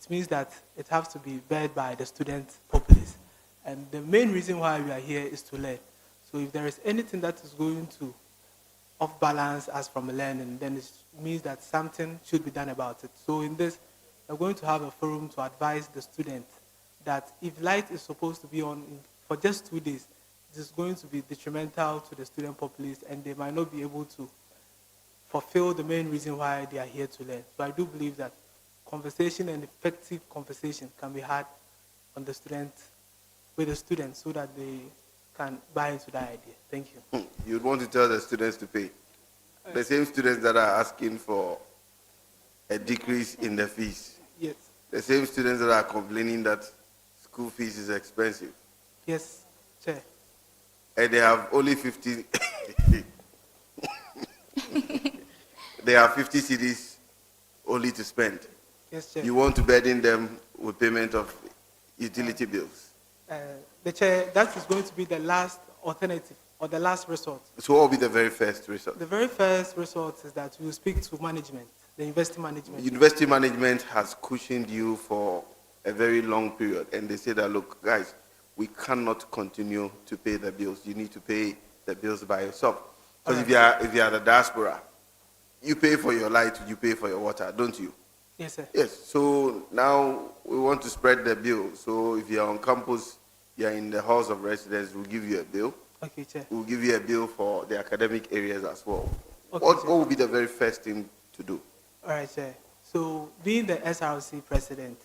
it means that it has to be bared by the student populace. And the main reason why we are here is to learn. So if there is anything that is going to off balance as from learning, then it means that something should be done about it. So in this, we're going to have a forum to advise the student that if light is supposed to be on for just 2 days, it is going to be detrimental to the student populace, and they might not be able to fulfill the main reason why they are here to learn. So I do believe that conversation and effective conversation can be had on the student, with the students, so that they can buy into that idea. Thank you. You'd want to tell the students to pay. The same students that are asking for a decrease in the fees. Yes. The same students that are complaining that school fees is expensive. Yes, Chair. And they have only 50. They have 50 cedis only to spend. Yes, Chair. You want to burden them with payment of utility bills. The Chair, that is going to be the last alternative or the last resort. So what will be the very first resort? The very first resort is that we will speak to management, the university management. University management has cushioned you for a very long period, and they say that, look, guys, we cannot continue to pay the bills. You need to pay the bills by yourself. Because if you are the diaspora, you pay for your light, you pay for your water, don't you? Yes, sir. Yes. So now we want to spread the bill. So if you're on campus, you're in the halls of residence, we'll give you a bill. Okay, Chair. We'll give you a bill for the academic areas as well. Okay, What will be the very first thing to do? All right, Chair. So being the SRC president,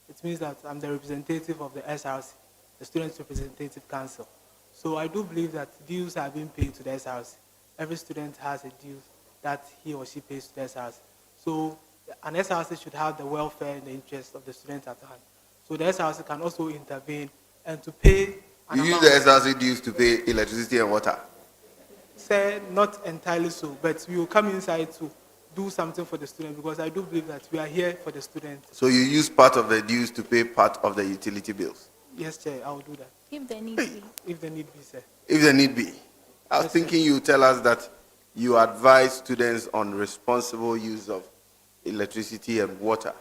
it means that I'm the representative of the SRC, the Students Representative Council. So I do believe that dues are being paid to the SRC. Every student has a due that he or she pays to the SRC. So an SRC should have the welfare and the interest of the student at hand. So the SRC can also intervene and to pay an You use amount. the SRC dues to pay electricity and water? Say not entirely so, but we will come inside to do something for the student, because I do believe that we are here for the student. So you use part of the dues to pay part of the utility bills? Yes, Chair, I will do that. If there need be. If the need be, sir. If there need be. I was Yes, thinking you tell us that you advise students on responsible use of electricity and water.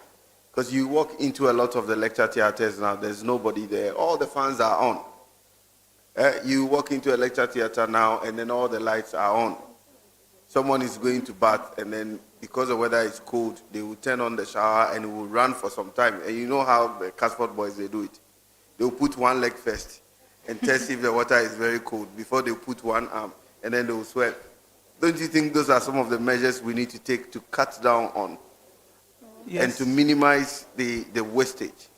Because you walk into a lot of the lecture theaters now, there's nobody there. All the fans are on. You walk into a lecture theater now, and then all the lights are on. Someone is going to bath, and then because the weather is cold, they will turn on the shower and it will run for some time. And you know how the Casford boys, they do it. They'll put one leg first and test if the water is very cold before they put one arm, and then they'll sweat. Don't you think those are some of the measures we need to take to cut down on Yes. and to minimize the wastage?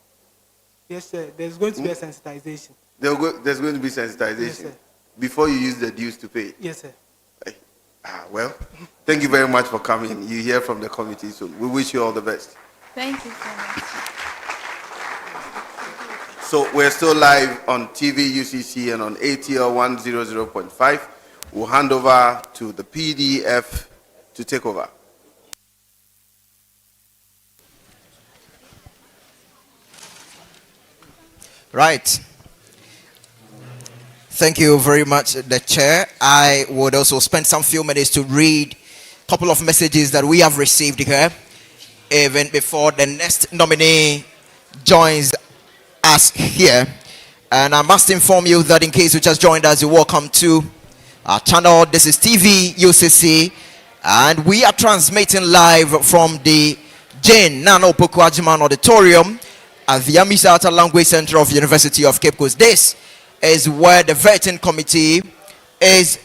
Yes, sir. There's going to be a sensitization. There's going to be sensitization Yes, sir. before you use the dues to pay. Yes, sir. Well, thank you very much for coming. You hear from the committee soon. We wish you all the best. Thank you so much. So we're still live on TV, UCC, and on ATL 100.5. We'll hand over to the PDF to take over. Right. Thank you very much, the chair. I would also spend some few minutes to read a couple of messages that we have received here, even before the next nominee joins us here. And I must inform you that in case you just joined us, you're welcome to our channel. This is TV UCC, and we are transmitting live from the Jane Nano Opoku Ajiman Auditorium at the Amisata Language Center of University of Cape Coast. This is where the vetting committee is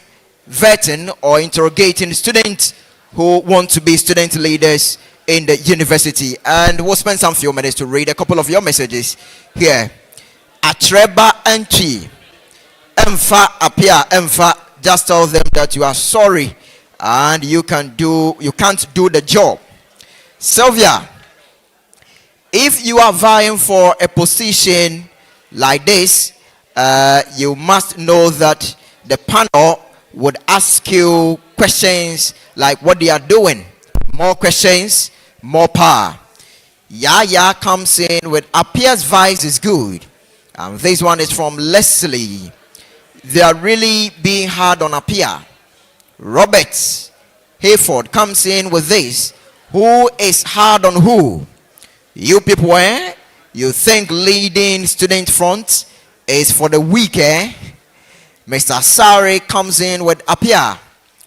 vetting or interrogating students who want to be student leaders in the university. And we'll spend some few minutes to read a couple of your messages here. Atreba entry. Emfa appear. Emfa, just tell them that you are sorry and you can't do the job. Sylvia, if you are vying for a position like this, you must know that the panel would ask you questions like what they are doing. More questions, more power. Yaya comes in with appears vice is good. And this one is from Leslie. They are really being hard on Apia. Robert Hayford comes in with this. Who is hard on who? You people, you think leading student front is for the weak, eh? Mr. Src comes in with Apia.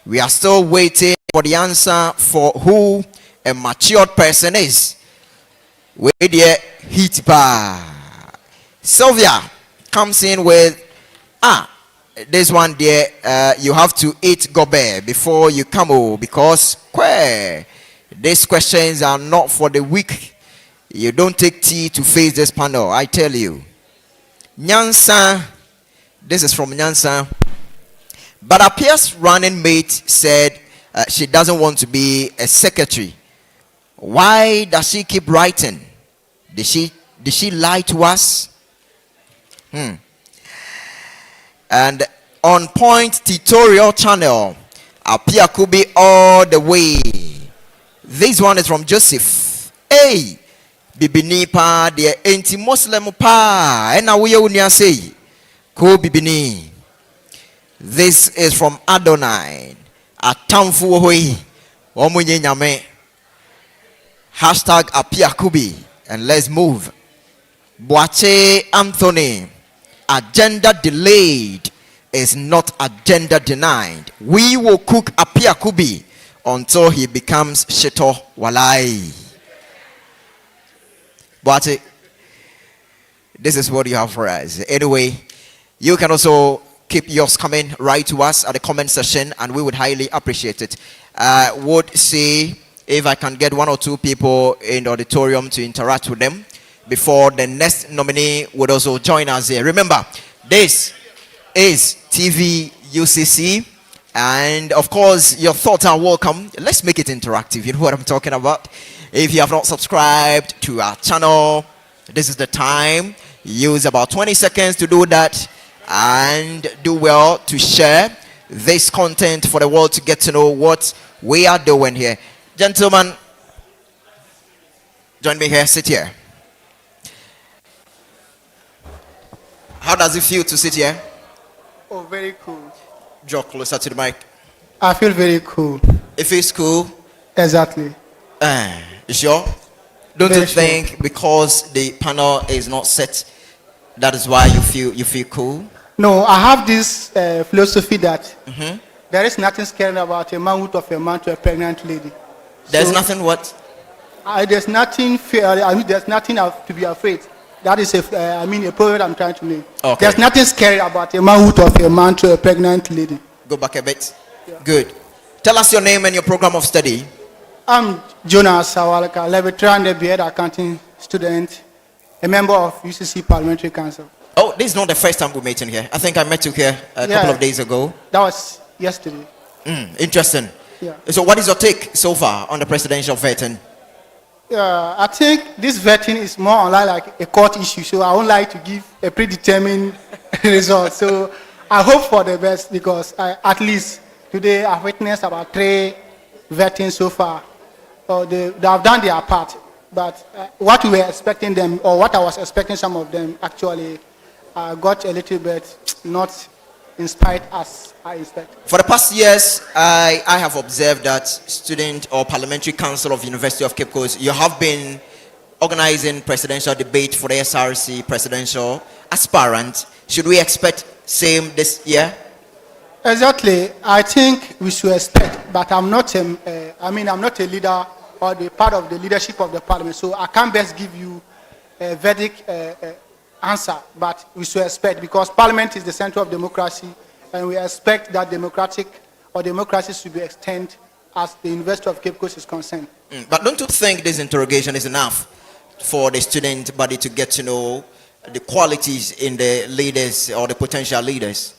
We are still waiting for the answer for who a matured person is. With the heat bar. Sylvia comes in with this one there, you have to eat gobe before you come over because these questions are not for the weak. You don't take tea to face this panel, I tell you. Nyansa, this is from Nyansa. But Apia's running mate said she doesn't want to be a secretary. Why does she keep writing? Did she lie to us? And on point tutorial channel, Apia could be all the way. This one is from Joseph. Hey, Bibini pa the anti-Muslim pa. And now we unya say, ko Bibini. This is from Adonai. Atamfu hoi. Omunye nyame. Hashtag Apia Kubi. And let's move. Boache Anthony. Agenda delayed is not agenda denied. We will cook Apia Kubi until he becomes Shito Walai. Boache, this is what you have for us. Anyway, you can also keep yours coming right to us at the comment section, and we would highly appreciate it. Would see if I can get one or two people in the auditorium to interact with them before the next nominee would also join us here. Remember, this is TV UCC, and of course, your thoughts are welcome. Let's make it interactive. You know what I'm talking about. If you have not subscribed to our channel, this is the time. Use about 20 seconds to do that, and do well to share this content for the world to get to know what we are doing here. Gentlemen, join me here, sit here. How does it feel to sit here? Oh, very cool. Draw closer to the mic. I feel very cool. It feels cool. Exactly. You sure? Don't Very you think because the panel is not set, that is why you feel cool? No, I have this philosophy that there is nothing scary about a man who of a man to a pregnant lady. There's So, nothing what? there's nothing fear. I mean, there's nothing to be afraid. That is a proverb I'm trying to make. Okay. There's nothing scary about a man who of a man to a pregnant lady. Go back a bit. Good. Tell us your name and your program of study. I'm Jonas Sawalaka, level 300 BEd accounting student, a member of UCC Parliamentary Council. Oh, this is not the first time we met in here. I think I met you here a couple of days ago. That was yesterday. Interesting. Yeah. So what is your take so far on the presidential vetting? I think this vetting is more online like a court issue, so I would like to give a predetermined result. So I hope for the best because at least today I've witnessed about 3 vettings so far. They have done their part, but what we were expecting them, or what I was expecting some of them, actually got a little bit not inspired as I expect. For the past years, I have observed that student or parliamentary council of University of Cape Coast, you have been organizing presidential debate for the SRC presidential aspirant. Should we expect same this year? Exactly. I think we should expect, but I'm not I'm not a leader or the part of the leadership of the parliament, so I can't best give you a verdict answer, but we should expect because parliament is the center of democracy, and we expect that democracy should be extended as the University of Cape Coast is concerned. But don't you think this interrogation is enough for the student body to get to know the qualities in the leaders or the potential leaders?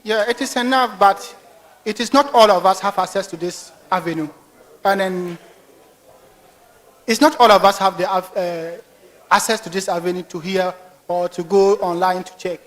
Yeah, it is enough, but it is not all of us have access to this avenue, and then it's not all of us have the access to this avenue to hear or to go online to check.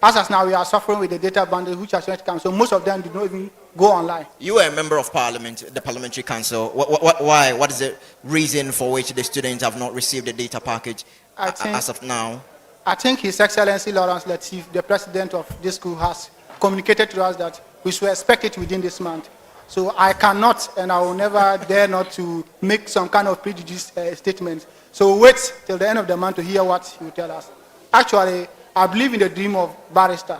As of now, we are suffering with the data bundle which has not come, so most of them do not even go online. You are a member of parliament, the parliamentary council. Why? What is the reason for which the students have not received the data package as of now? I think His Excellency Lawrence Latif, the president of this school, has communicated to us that we should expect it within this month. So I cannot and I will never dare not to make some kind of prejudice statement. So we'll wait till the end of the month to hear what he will tell us. Actually, I believe in the dream of barrister,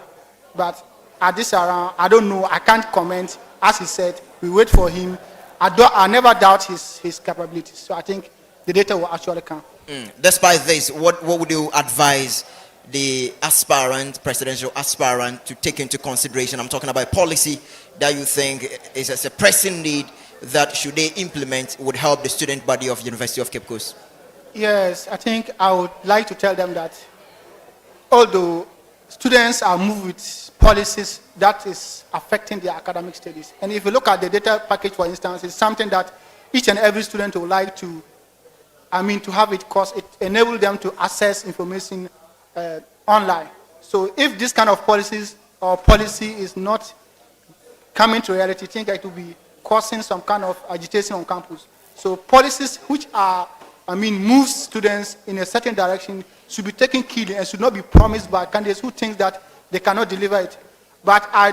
but at this around, I don't know, I can't comment. As he said, we wait for him. I never doubt his capabilities. So I think the data will actually come. Despite this, what would you advise the aspirant, presidential aspirant, to take into consideration? I'm talking about policy that you think is as a pressing need that should they implement would help the student body of University of Cape Coast? Yes, I think I would like to tell them that although students are moved with policies that is affecting their academic studies, and if you look at the data package, for instance, it's something that each and every student would like to, to have it, because it enables them to access information online. So if this kind of policies or policy is not coming to reality, I think it will be causing some kind of agitation on campus. So policies which are, moves students in a certain direction should be taken keenly and should not be promised by candidates who think that they cannot deliver it. But I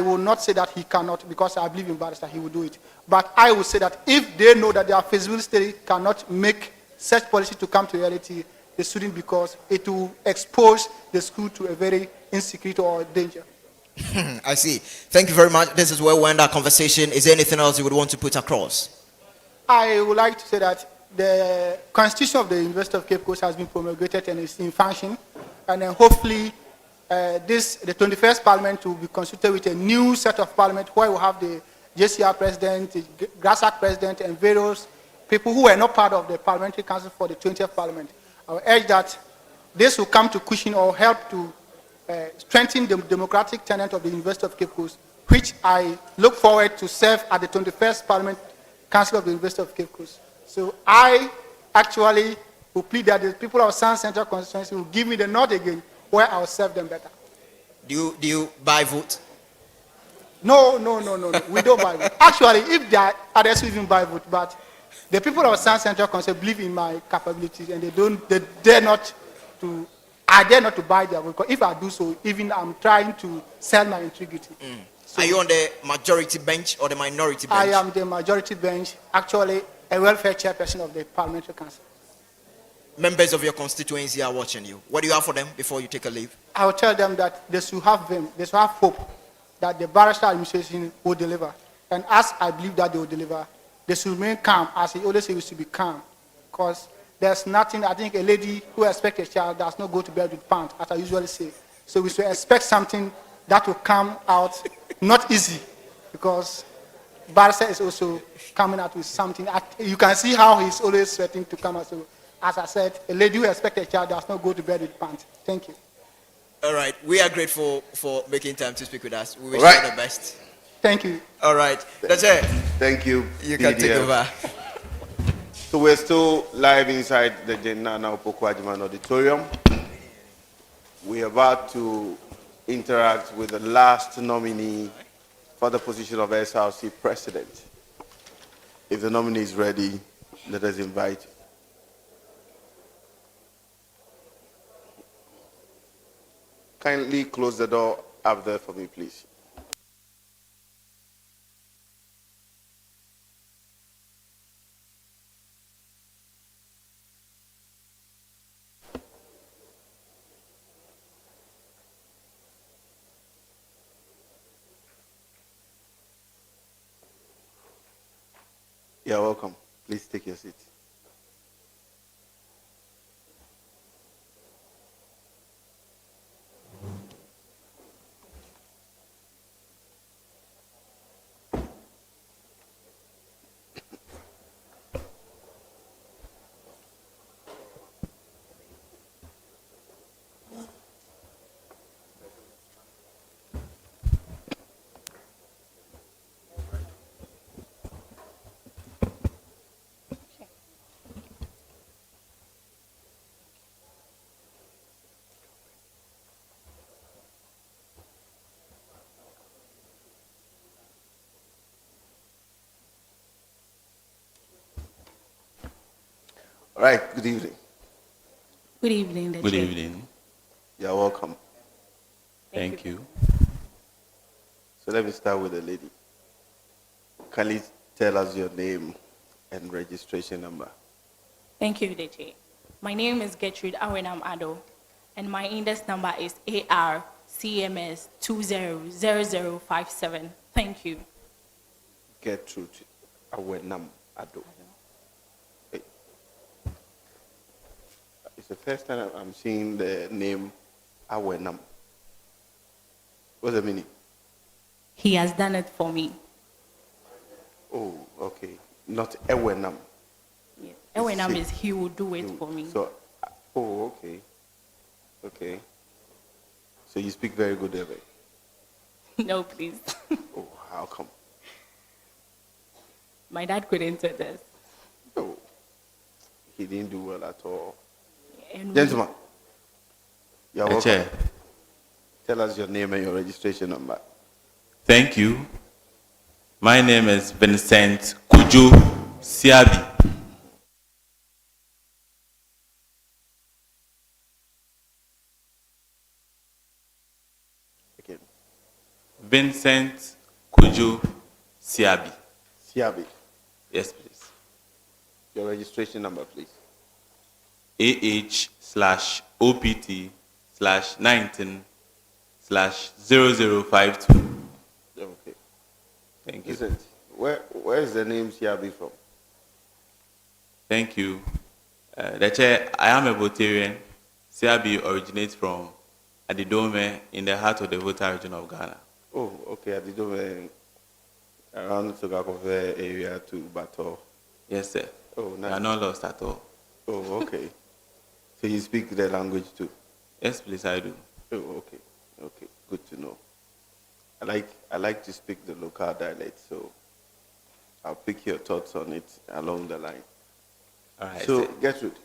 will not say that he cannot, because I believe in barrister, he will do it. But I will say that if they know that their feasibility study cannot make such policy to come to reality, the student, because it will expose the school to a very insecurity or danger. I see. Thank you very much. This is where we end our conversation. Is there anything else you would want to put across? I would like to say that the Constitution of the University of Cape Coast has been promulgated and is in function. And then hopefully the 21st Parliament will be constituted with a new set of Parliament where we'll have the JCR President, the GRASAC President, and various people who were not part of the Parliamentary Council for the 20th Parliament. I will urge that this will come to cushion or help to strengthen the democratic tenet of the University of Cape Coast, which I look forward to serve at the 21st Parliament Council of the University of Cape Coast. So I actually will plead that the people of San Central constituency will give me the nod again, where I will serve them better. Do you buy vote? No. We don't buy vote. Actually, if there are others who even buy vote, but the people of San Central constituency believe in my capabilities, and I dare not to buy their vote. Because if I do so, even I'm trying to sell my integrity. So are you on the majority bench or the minority bench? I am the majority bench, actually a welfare chairperson of the Parliamentary Council. Members of your constituency are watching you. What do you have for them before you take a leave? I will tell them that they should have hope that the barrister administration will deliver. And as I believe that they will deliver, they should remain calm. As he always says, we should be calm. Because there's nothing, I think a lady who expects a child does not go to bed with pants, as I usually say. So we should expect something that will come out not easy, because barrister is also coming out with something. You can see how he's always sweating to come out. So, as I said, a lady who expects a child does not go to bed with pants. Thank you. All right. We are grateful for making time to speak with us. We wish you the best. Thank you. All right. That's it. Thank you. You can take over. So we're still live inside the Jenana Opoku Ajiman Auditorium. We're about to interact with the last nominee for the position of SRC President. If the nominee is ready, let us invite. Kindly close the door up there for me, please. You're welcome. Please take your seat. All right, good evening. Good evening. Good evening. You're welcome. Thank you. So let me start with the lady. Can you tell us your name and registration number? Thank you, DJ. My name is Gertrude Awenam Ado, and my index number is ARCMS 200057. Thank you. Gertrude Awenam Ado. Hey. It's the first time I'm seeing the name Awenam. What's the meaning? He has done it for me. Oh, okay. Not Ewenam. Yes. Awenam is he will do it for me. So, oh, okay. Okay. So you speak very good Ewe. No, please. Oh, how come? My dad couldn't do this. Oh, he didn't do well at all. And Gentlemen, you're welcome. Chair, Tell us your name and your registration number. thank you. My name is Vincent Kujo Siabi. Again. Vincent Kujo Siabi. Siabi. Yes, please. Your registration number, please. AH/OPT/19/0052. Okay. Thank you. Listen, where is the name Siabi from? Thank you. The chair, I am a Votarian. Siabi originates from Adidome in the heart of the Volta region of Ghana. Oh, okay. I did around Sogakove area to Bato. Yes, sir. Oh, You nice. are not lost at all. Oh, okay. So you speak the language too? Yes, please, I do. Oh, okay. Okay. Good to know. I like to speak the local dialect, so I'll pick your thoughts on it along the line. All right, So, sir. Gertrude,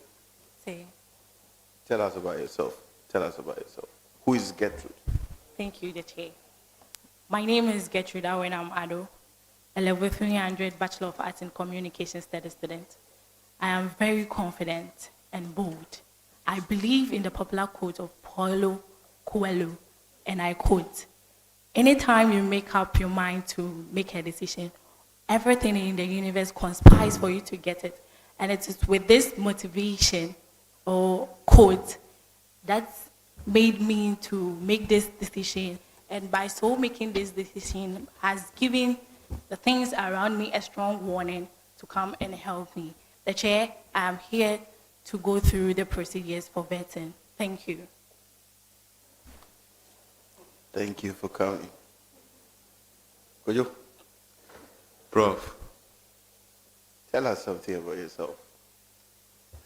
say, tell us about yourself. Tell us about yourself. Who is Gertrude? thank you, DJ. My name is Gertrude Awenam Ado, a level 300 Bachelor of Arts in Communication Studies student. I am very confident and bold. I believe in the popular quote of Paulo Coelho, and I quote, anytime you make up your mind to make a decision, everything in the universe conspires for you to get it. And it is with this motivation or quote that's made me to make this decision. And by so making this decision has given the things around me a strong warning to come and help me. The chair, I am here to go through the procedures for vetting. Thank you. Thank you for coming. Kojo, Prof, tell us something about yourself.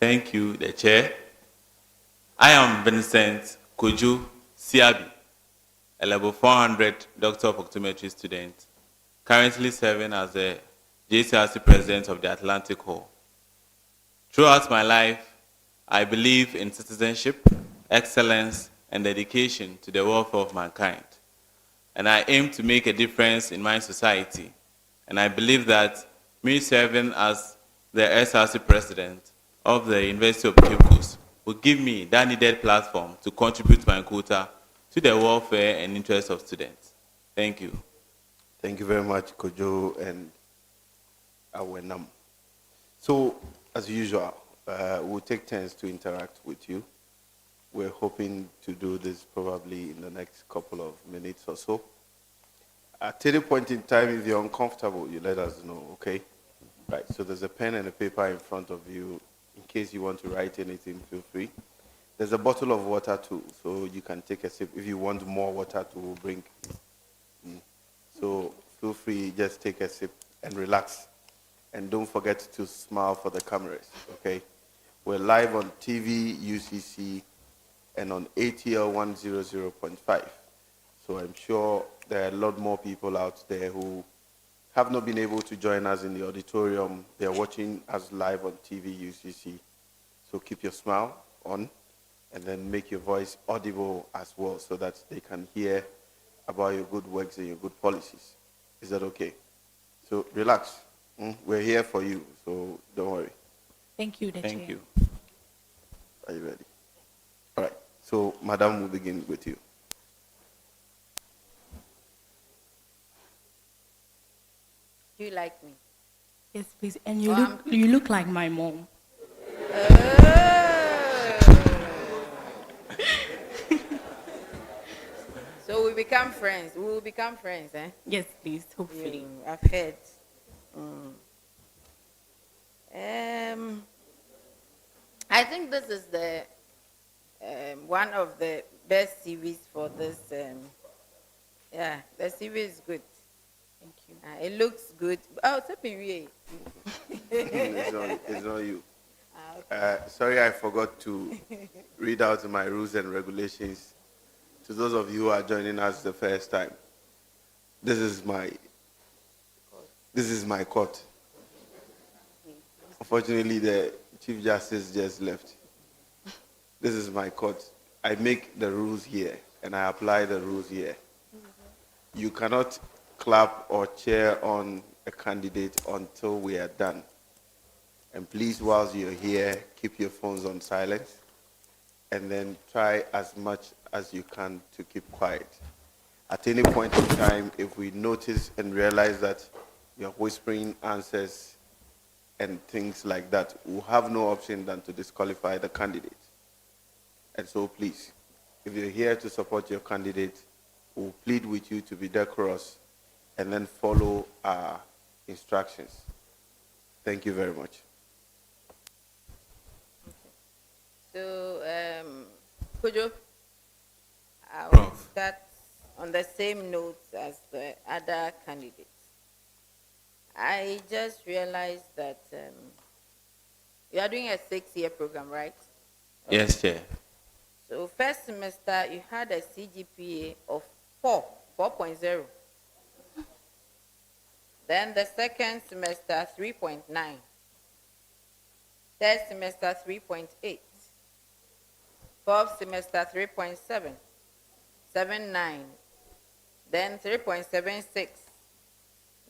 thank you, the chair. I am Vincent Kujo Siabi, a level 400 Doctor of Optometry student, currently serving as the JCRC President of the Atlantic Hall. Throughout my life, I believe in citizenship, excellence, and dedication to the welfare of mankind. And I aim to make a difference in my society. And I believe that me serving as the SRC President of the University of Cape Coast will give me that needed platform to contribute my quota to the welfare and interests of students. Thank you. Thank you very much, Kojo and Awenam. So, as usual, we'll take turns to interact with you. We're hoping to do this probably in the next couple of minutes or so. At any point in time, if you're uncomfortable, you let us know, okay? Right, so there's a pen and a paper in front of you. In case you want to write anything, feel free. There's a bottle of water too, so you can take a sip. If you want more water to bring. So feel free, just take a sip and relax. And don't forget to smile for the cameras, okay? We're live on TV, UCC, and on ATL 100.5. So I'm sure there are a lot more people out there who have not been able to join us in the auditorium. They're watching us live on TV, UCC. So keep your smile on and then make your voice audible as well so that they can hear about your good works and your good policies. Is that okay? So relax. We're here for you, so don't worry. Thank you, the Thank chair. you. Are you ready? All right. So, Madam, we'll begin with you. Do you like me? Yes, please. And you Well, look like my mom. So we become friends. We will become friends, eh? Yes, please, hopefully. I've heard. I think this is the one of the best series for this. Yeah, the series is good. Thank you. It looks good. Oh, it's up in Rie. It's not you. Sorry, I forgot to read out my rules and regulations to those of you who are joining us the first time. This is my court. Unfortunately, the Chief Justice just left. This is my court. I make the rules here, and I apply the rules here. You cannot clap or cheer on a candidate until we are done. And please, whilst you're here, keep your phones on silent, and then try as much as you can to keep quiet. At any point in time, if we notice and realize that you're whispering answers and things like that, we'll have no option than to disqualify the candidate. And so please, if you're here to support your candidate, we'll plead with you to be decorous and then follow our instructions. Thank you very much. So, could you start on the same notes as the other candidates? I just realized that you are doing a 6-year program, right? Yes, Chair. So first semester, you had a CGPA of 4.0. Then the second semester, 3.9. Third semester, 3.8. Fourth semester, 3.7. 7.9. Then 3.76.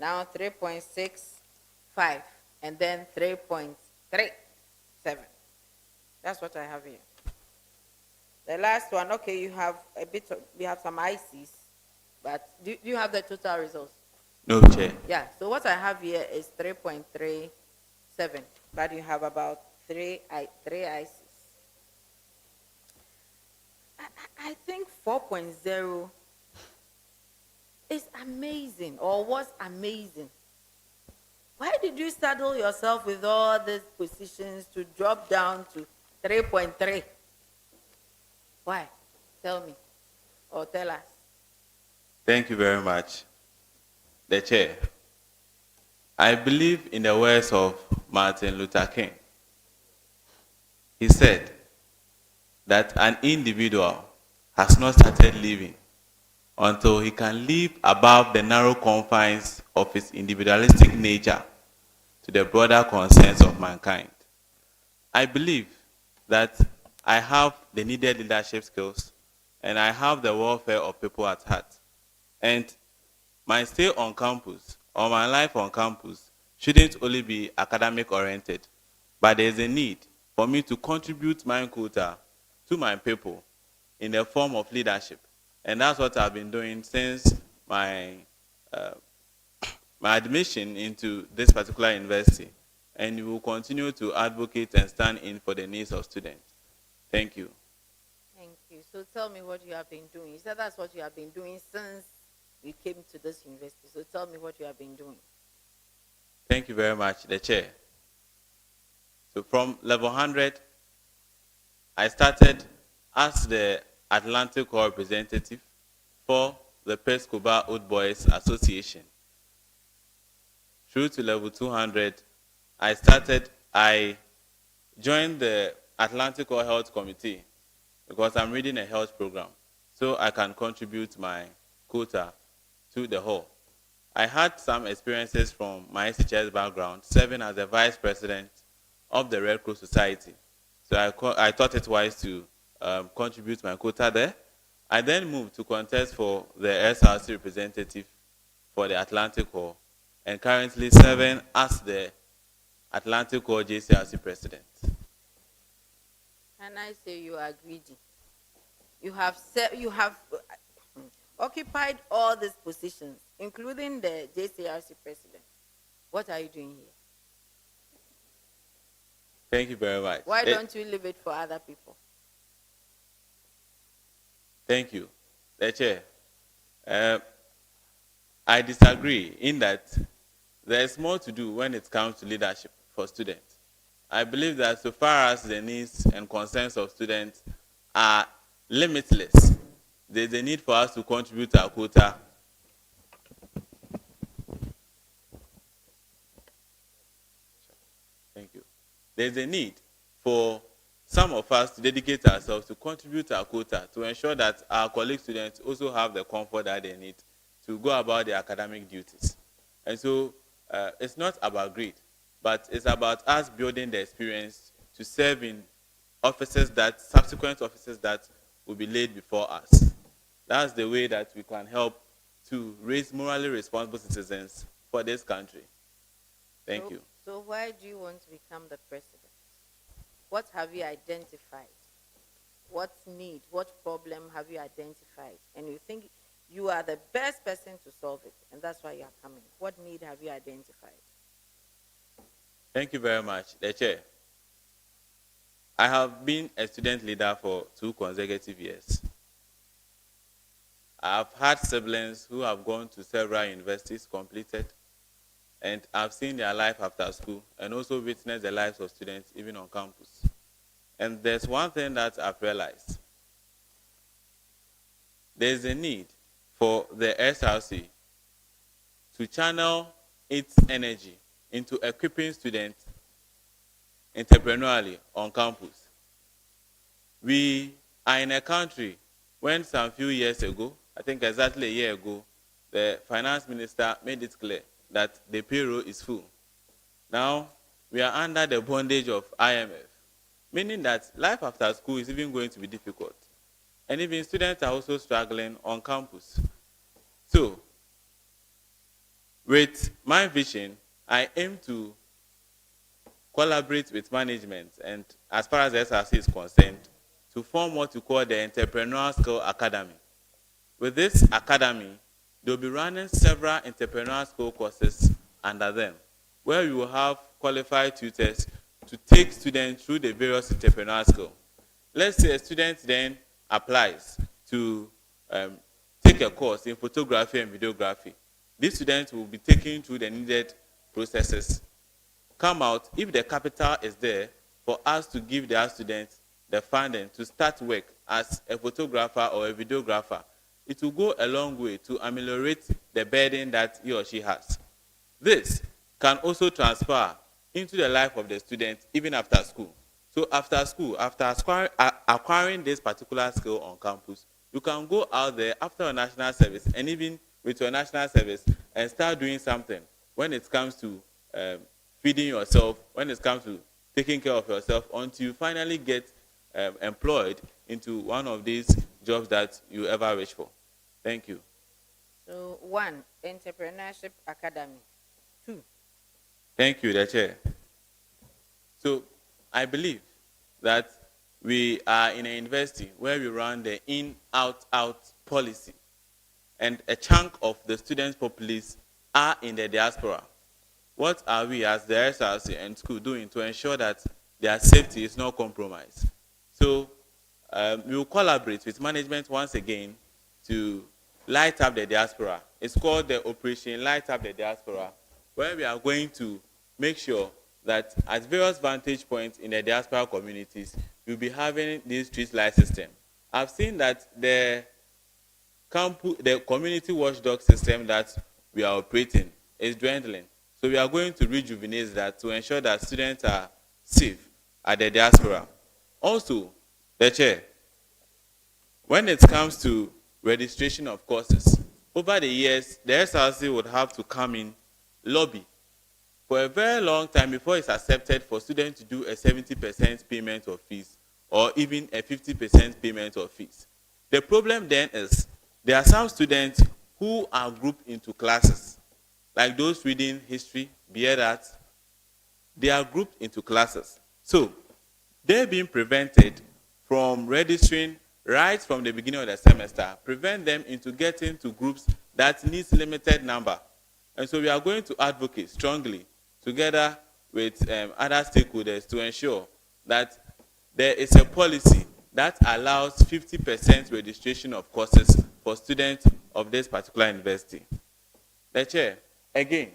Now 3.65. And then 3.37. That's what I have here. The last one, okay, you have some ICs, but do you have the total results? No, Chair. Yeah, so what I have here is 3.37, but you have about three ICs. I think 4.0 is amazing, or was amazing. Why did you saddle yourself with all these positions to drop down to 3.3? Why? Tell me, or tell us. Thank you very much. The Chair. I believe in the words of Martin Luther King. He said that an individual has not started living until he can live above the narrow confines of his individualistic nature to the broader concerns of mankind. I believe that I have the needed leadership skills, and I have the welfare of people at heart. And my stay on campus, or my life on campus, shouldn't only be academic oriented, but there's a need for me to contribute my quota to my people in the form of leadership. And that's what I've been doing since my admission into this particular university. And we will continue to advocate and stand in for the needs of students. Thank you. Thank you. So tell me what you have been doing. You said that's what you have been doing since you came to this university. So tell me what you have been doing. Thank you very much, the Chair. So from level 100, I started as the Atlantic Hall representative for the Pescoba Old Boys Association. Through to level 200, I joined the Atlantic Hall Health Committee because I'm reading a health program, so I can contribute my quota to the hall. I had some experiences from my SHS background, serving as the vice president of the Red Cross Society. So I thought it wise to contribute my quota there. I then moved to contest for the SRC representative for the Atlantic Hall, and currently serving as the Atlantic Hall JCRC president. And I say you are greedy. You have occupied all these positions, including the JCRC president. What are you doing here? Thank you very much. Why don't you leave it for other people? Thank you. The chair. I disagree in that there's more to do when it comes to leadership for students. I believe that so far as the needs and concerns of students are limitless, there's a need for us to contribute our quota. Thank you. There's a need for some of us to dedicate ourselves to contribute our quota to ensure that our colleague students also have the comfort that they need to go about their academic duties. And so it's not about greed, but it's about us building the experience to serve in subsequent offices that will be laid before us. That's the way that we can help to raise morally responsible citizens for this country. Thank you. So why do you want to become the president? What have you identified? What need, what problem have you identified? And you think you are the best person to solve it, and that's why you are coming. What need have you identified? Thank you very much, the chair. I have been a student leader for 2 consecutive years. I've had siblings who have gone to several universities, completed, and I've seen their life after school and also witnessed the lives of students even on campus. And there's one thing that I've realized. There's a need for the SRC to channel its energy into equipping students entrepreneurially on campus. We are in a country when some few years ago, I think exactly a year ago, the finance minister made it clear that the payroll is full. Now, we are under the bondage of IMF, meaning that life after school is even going to be difficult. And even students are also struggling on campus. So, with my vision, I aim to collaborate with management and, as far as the SRC is concerned, to form what we call the Entrepreneurial Skill Academy. With this academy, they'll be running several entrepreneurial skill courses under them, where we will have qualified tutors to take students through the various entrepreneurial skills. Let's say a student then applies to take a course in photography and videography. These students will be taken through the needed processes, come out, if the capital is there, for us to give their students the funding to start work as a photographer or a videographer. It will go a long way to ameliorate the burden that he or she has. This can also transfer into the life of the student even after school. So after school, after acquiring this particular skill on campus, you can go out there after a national service and even with your national service and start doing something when it comes to feeding yourself, when it comes to taking care of yourself, until you finally get employed into one of these jobs that you ever wish for. Thank you. So 1, Entrepreneurship Academy. 2. Thank you, the chair. So I believe that we are in a university where we run the in-out-out policy, and a chunk of the students' populace are in the diaspora. What are we as the SRC and school doing to ensure that their safety is not compromised? So we will collaborate with management once again to light up the diaspora. It's called the Operation Light Up the Diaspora, where we are going to make sure that at various vantage points in the diaspora communities, we'll be having this street light system. I've seen that the community watchdog system that we are operating is dwindling. So we are going to rejuvenate that to ensure that students are safe at the diaspora. Also, the chair, when it comes to registration of courses, over the years, the SRC would have to come in, lobby for a very long time before it's accepted for students to do a 70% payment of fees or even a 50% payment of fees. The problem then is there are some students who are grouped into classes, like those reading history, BEd Arts. They are grouped into classes. So they're being prevented from registering right from the beginning of the semester, prevent them into getting to groups that needs limited number. And so we are going to advocate strongly, together with other stakeholders to ensure that there is a policy that allows 50% registration of courses for students of this particular university. The chair, again,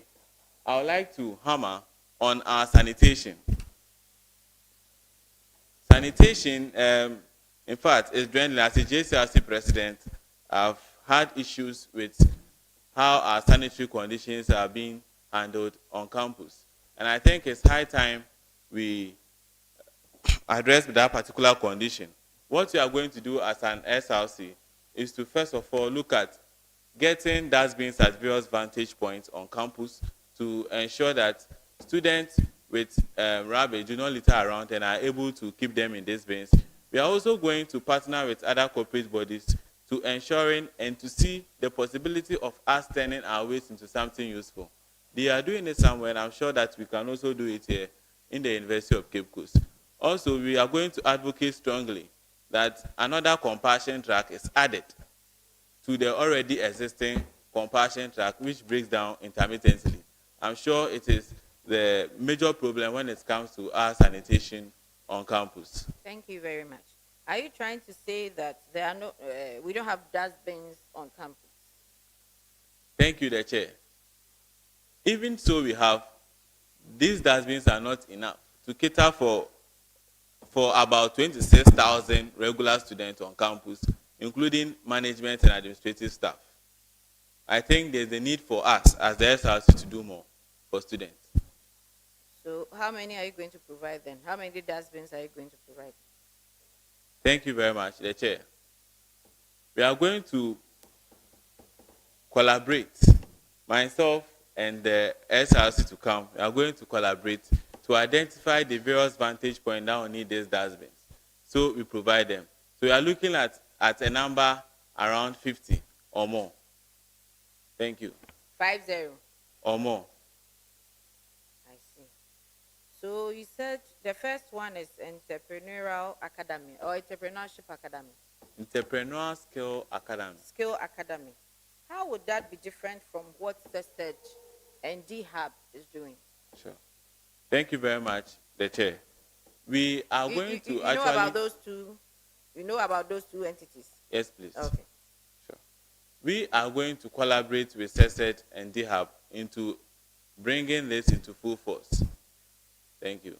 I would like to hammer on our sanitation. Sanitation, in fact, is dwindling. As a JCRC president, I've had issues with how our sanitary conditions are being handled on campus. And I think it's high time we address that particular condition. What we are going to do as an SRC is to first of all look at getting dustbins at various vantage points on campus to ensure that students with rubbish do not litter around and are able to keep them in these bins. We are also going to partner with other corporate bodies to ensuring and to see the possibility of us turning our waste into something useful. They are doing it somewhere, and I'm sure that we can also do it here in the University of Cape Coast. Also, we are going to advocate strongly that another compassion track is added to the already existing compassion track, which breaks down intermittently. I'm sure it is the major problem when it comes to our sanitation on campus. Thank you very much. Are you trying to say that there are no, we don't have dustbins on campus? Thank you, the chair. Even so, we have, these dustbins are not enough to cater for about 26,000 regular students on campus, including management and administrative staff. I think there's a need for us as the SRC to do more for students. So how many are you going to provide then? How many dustbins are you going to provide? Thank you very much, the chair. We are going to collaborate, myself and the SRC to come. We are going to collaborate to identify the various vantage points that will need these dustbins. So we provide them. So we are looking at a number around 50 or more. Thank you. 50 or more. I see. So you said the first one is entrepreneurial academy or entrepreneurship academy. Entrepreneurial skill academy. Skill academy. How would that be different from what Tested and D-Hub is doing? Sure. Thank you very much, the chair. We are going to you know about those two. You know about those two entities. Yes, please. Okay. Sure. We are going to collaborate with Tested and D-Hub into bringing this into full force. Thank you.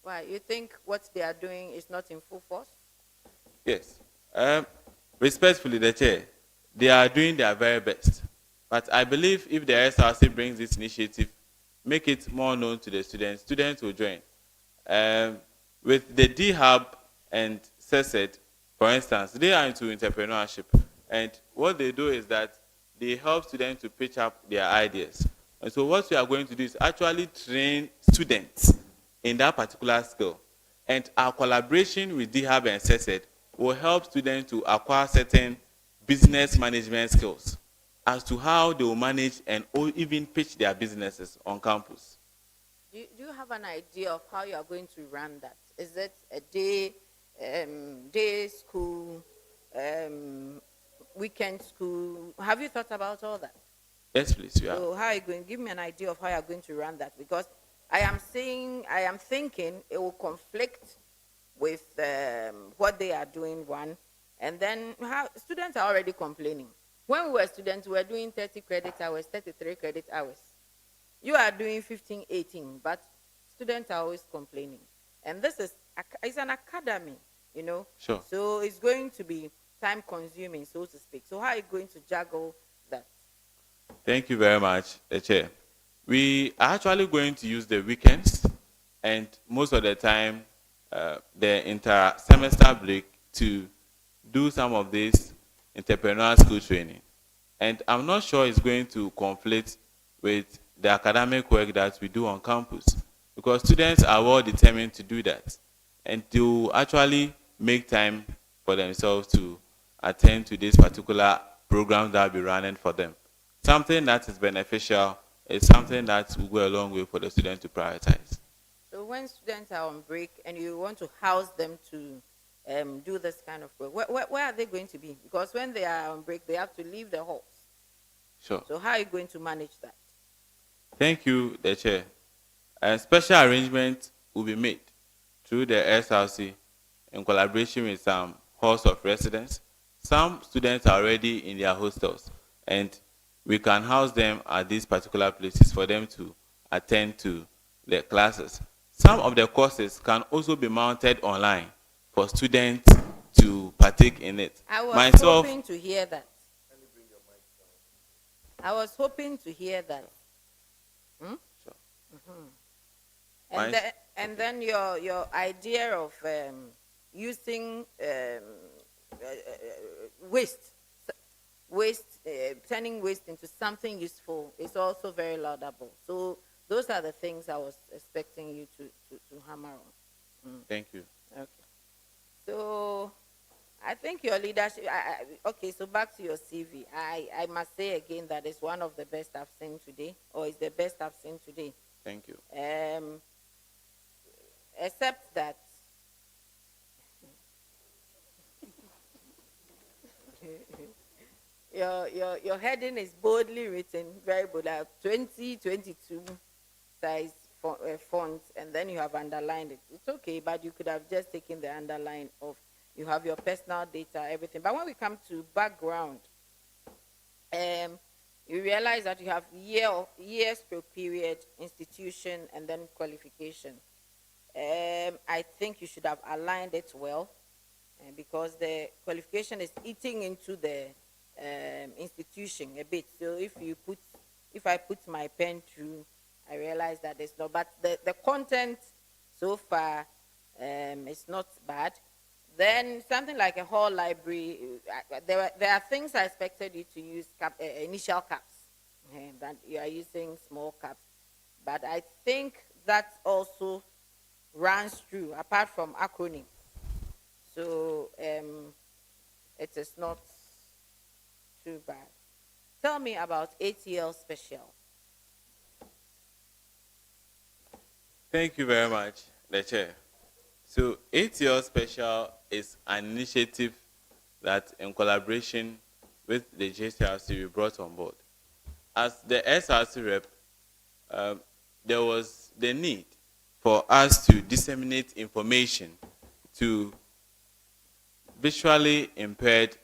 Why? You think what they are doing is not in full force? Yes. Respectfully, the chair, they are doing their very best. But I believe if the SRC brings this initiative, make it more known to the students will join. With the D-Hub and CESED, for instance, they are into entrepreneurship. And what they do is that they help students to pitch up their ideas. And so what we are going to do is actually train students in that particular skill. And our collaboration with D-Hub and CESED will help students to acquire certain business management skills as to how they will manage and even pitch their businesses on campus. Do you have an idea of how you are going to run that? Is it a day school, weekend school? Have you thought about all that? Yes, please. So how are you going? Give me an idea of how you are going to run that, because I am thinking it will conflict with what they are doing, one, and then how students are already complaining. When we were students, we were doing 30 credit hours, 33 credit hours. You are doing 15, 18, but students are always complaining. And this is it's an academy, you know. Sure. So it's going to be time consuming, so to speak. So how are you going to juggle that? Thank you very much, the chair. We are actually going to use the weekends and most of the time the inter-semester break to do some of this entrepreneurial school training. And I'm not sure it's going to conflict with the academic work that we do on campus, because students are well determined to do that and to actually make time for themselves to attend to this particular program that will be running for them. Something that is beneficial is something that will go a long way for the students to prioritize. So when students are on break and you want to house them to do this kind of work, where are they going to be? Because when they are on break, they have to leave the halls. Sure. So how are you going to manage that? Thank you, the chair. A special arrangement will be made through the SRC in collaboration with some halls of residence. Some students are already in their hostels, and we can house them at these particular places for them to attend to the classes. Some of the courses can also be mounted online for students to partake in it. I was Myself, hoping to hear that. I was hoping to hear that. Hmm? Sure. And, then your idea of using waste, turning waste into something useful is also very laudable. So those are the things I was expecting you to hammer on. thank you. Okay. So I think your leadership, okay, so back to your CV. I must say again that it's one of the best I've seen today, or it's the best I've seen today. Thank you. Except that your heading is boldly written, very bold, 2022 size font, and then you have underlined it. It's okay, but you could have just taken the underline off. You have your personal data, everything. But when we come to background, you realize that you have years per period, institution, and then qualification. I think you should have aligned it well, because the qualification is eating into the institution a bit. So if I put my pen through, I realize that there's no, but the content so far is not bad. Then something like a whole library, there are things I expected you to use initial caps, that you are using small caps. But I think that also runs through, apart from acronym. So it is not too bad. Tell me about ATL Special. Thank you very much, the Chair. So ATL Special is an initiative that, in collaboration with the JCRC, we brought on board. As the SRC rep, there was the need for us to disseminate information to visually impaired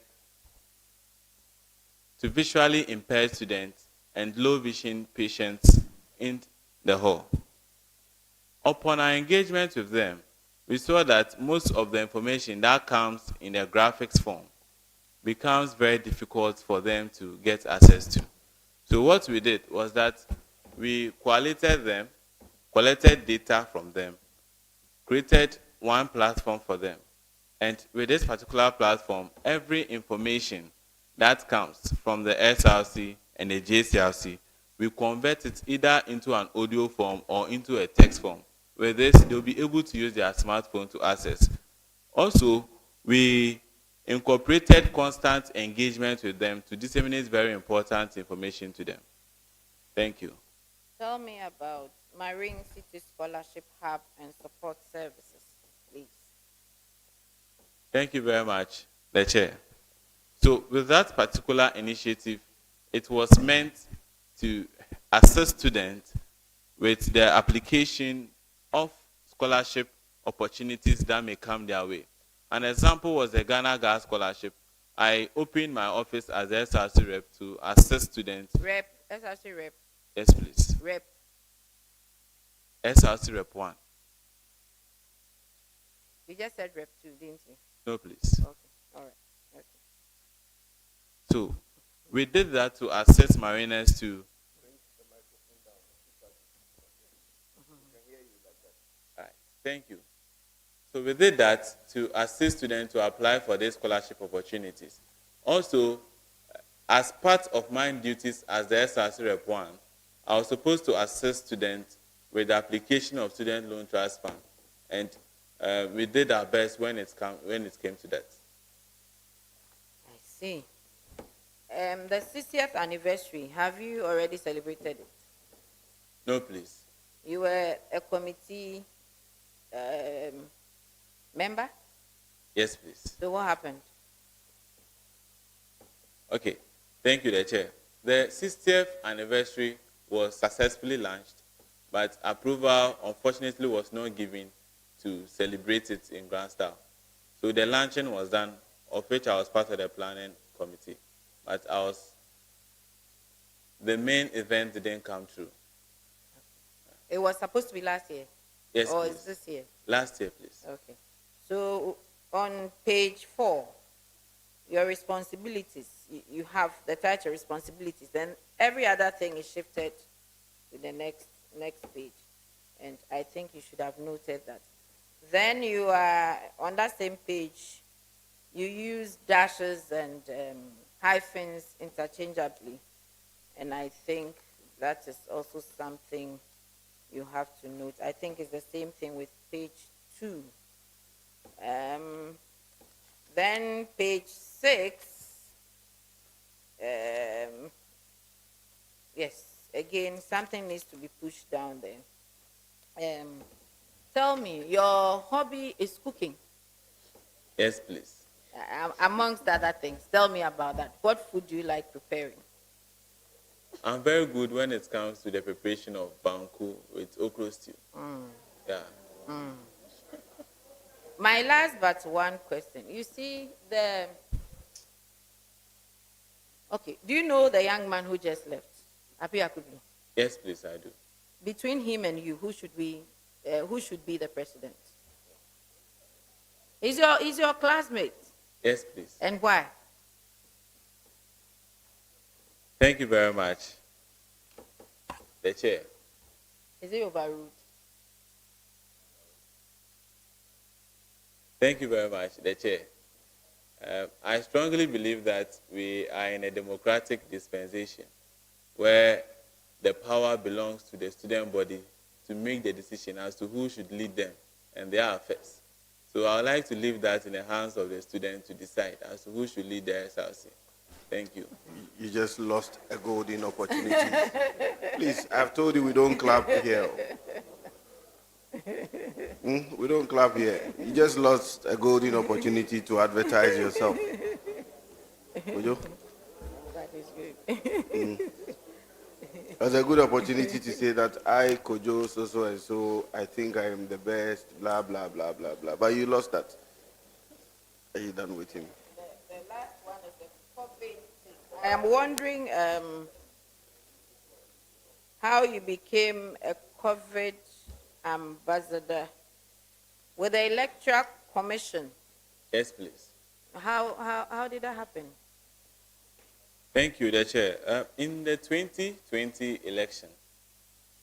students and low vision patients in the hall. Upon our engagement with them, we saw that most of the information that comes in the graphics form becomes very difficult for them to get access to. So what we did was that we collated them, collected data from them, created one platform for them. And with this particular platform, every information that comes from the SRC and the JCRC, we convert it either into an audio form or into a text form. With this, they'll be able to use their smartphone to access. Also, we incorporated constant engagement with them to disseminate very important information to them. Thank you. Tell me about Marine City Scholarship Hub and Support Services, please. Thank you very much, the Chair. So with that particular initiative, it was meant to assist students with their application of scholarship opportunities that may come their way. An example was the Ghana Gas Scholarship. I opened my office as the SRC rep to assist students. SRC rep. Yes, please. Rep. SRC rep 1. You just said rep 2, didn't you? No, please. Okay, all right. Okay. So we did that to assist mariners to. All right, thank you. So we did that to assist students to apply for these scholarship opportunities. Also, as part of my duties as the SRC Rep 1, I was supposed to assist students with the application of Student Loan Trust Fund. And we did our best when it came to that. I see. The 60th anniversary, have you already celebrated it? No, please. You were a committee member? Yes, please. So what happened? Okay. Thank you, the Chair. The 60th anniversary was successfully launched, but approval unfortunately was not given to celebrate it in grand style. So the luncheon was done, of which I was part of the planning committee, but the main event didn't come true. It was supposed to be last year? Yes, Or please. is this year? Last year, please. Okay. So on page 4, your responsibilities, you have the title responsibilities, then every other thing is shifted to the next page. And I think you should have noted that. Then you are, on that same page, you use dashes and hyphens interchangeably. And I think that is also something you have to note. I think it's the same thing with page 2. Then page 6, yes, again, something needs to be pushed down there. Tell me, your hobby is cooking? Yes, please. Amongst other things, tell me about that. What food do you like preparing? I'm very good when it comes to the preparation of banku with okra stew. Yeah. My last but one question. You see okay, do you know the young man who just left? Api Akubi? Yes, please, I do. Between him and you, who should be the president? He's your classmate. Yes, please. And why? Thank you very much. The chair. Is he overruled? Thank you very much, the chair. I strongly believe that we are in a democratic dispensation where the power belongs to the student body to make the decision as to who should lead them and their affairs. So I would like to leave that in the hands of the student to decide as to who should lead the SRC. Thank you. You just lost a golden opportunity. Please, I've told you we don't clap here. We don't clap here. You just lost a golden opportunity to advertise yourself. Would you? That is good. That's a good opportunity to say that I, Kojo, so and so, I think I am the best, blah, blah, blah, blah, blah. But you lost that. Are you done with him? The last one is the COVID. I am wondering how you became a COVID ambassador with the Electoral Commission. Yes, please. How did that happen? Thank you, the chair. In the 2020 election,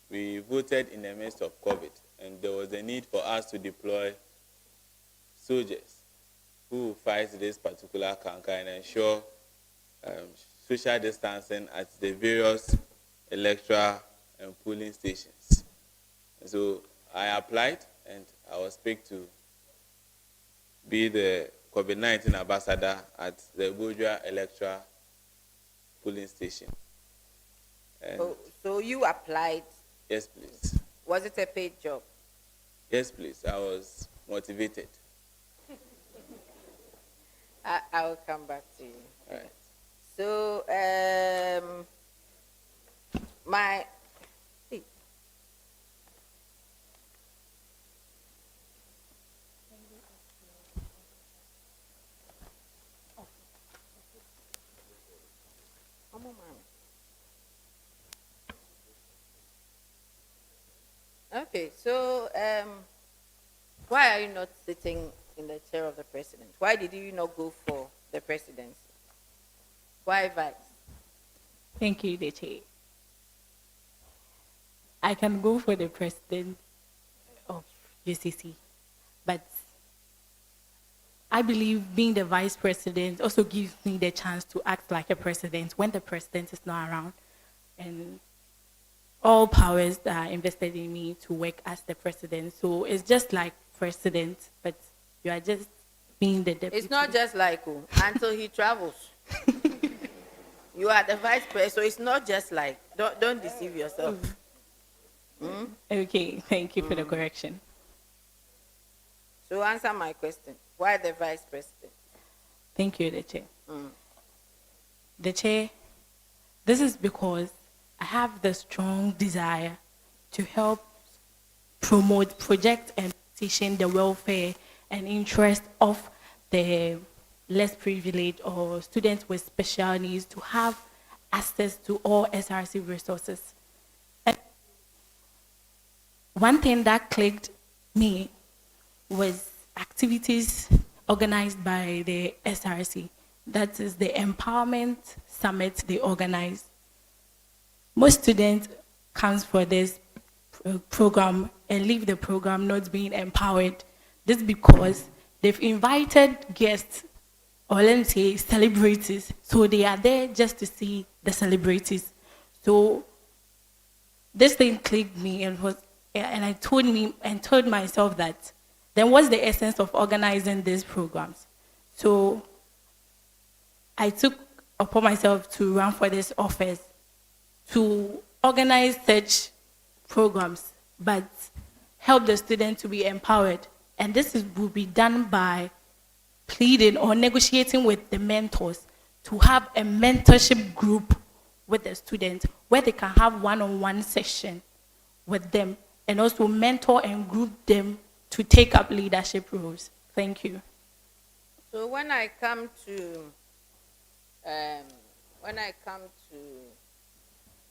we voted in the midst of COVID, and there was a need for us to deploy soldiers who fight this particular canker and ensure social distancing at the various electoral and polling stations. And so I applied, and I was picked to be the COVID-19 ambassador at the Bodua electoral polling station. So you applied? Yes, please. Was it a paid job? Yes, please. I was motivated. I will come back to you. All right. So, okay, so why are you not sitting in the chair of the president? Why did you not go for the presidency? Why vice? Thank you, Deche. I can go for the president of UCC, but I believe being the vice president also gives me the chance to act like a president when the president is not around, and all powers are invested in me to work as the president. So it's just like president, but you are just being the deputy. It's not just like until he travels. You are the vice president, so it's not just like. Don't deceive yourself. Okay, thank you for the correction. So answer my question. Why the vice president? Thank you, the chair. The chair, this is because I have the strong desire to help promote, project, and petition the welfare and interest of the less privileged or students with special needs to have access to all SRC resources. And one thing that clicked me was activities organized by the SRC. That is the Empowerment Summit they organize. Most students comes for this program and leave the program not being empowered. This because they've invited guests, or let me say celebrities, so they are there just to see the celebrities. So this thing clicked me and I told myself that then what's the essence of organizing these programs? So I took upon myself to run for this office to organize such programs, but help the student to be empowered. And will be done by pleading or negotiating with the mentors to have a mentorship group with the student where they can have one-on-one session with them and also mentor and group them to take up leadership roles. Thank you. So when I come to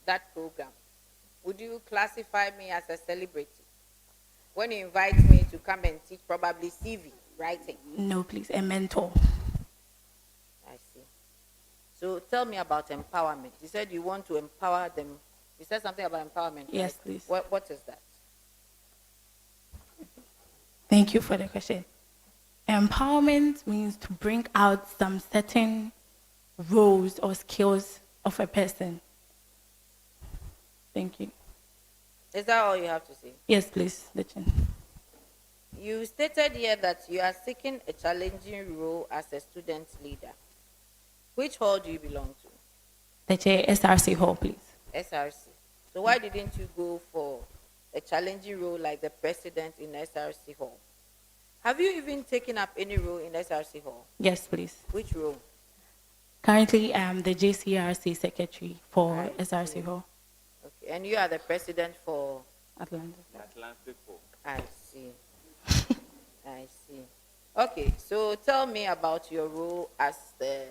that program, would you classify me as a celebrity? When you invite me to come and teach, probably CV writing. No, please, a mentor. I see. So tell me about empowerment. You said you want to empower them. You said something about empowerment. Yes, right? please. What is that? Thank you for the question. Empowerment means to bring out some certain roles or skills of a person. Thank you. Is that all you have to say? Yes, please, the chair. You stated here that you are seeking a challenging role as a student leader. Which hall do you belong to? The chair, SRC hall, please. SRC. So why didn't you go for a challenging role like the president in SRC hall? Have you even taken up any role in SRC hall? Yes, please. Which role? Currently, I am the JCRC secretary for SRC hall. Okay, and you are the president for Atlanta. Atlantic Hall. I see. I see. Okay, so tell me about your role as the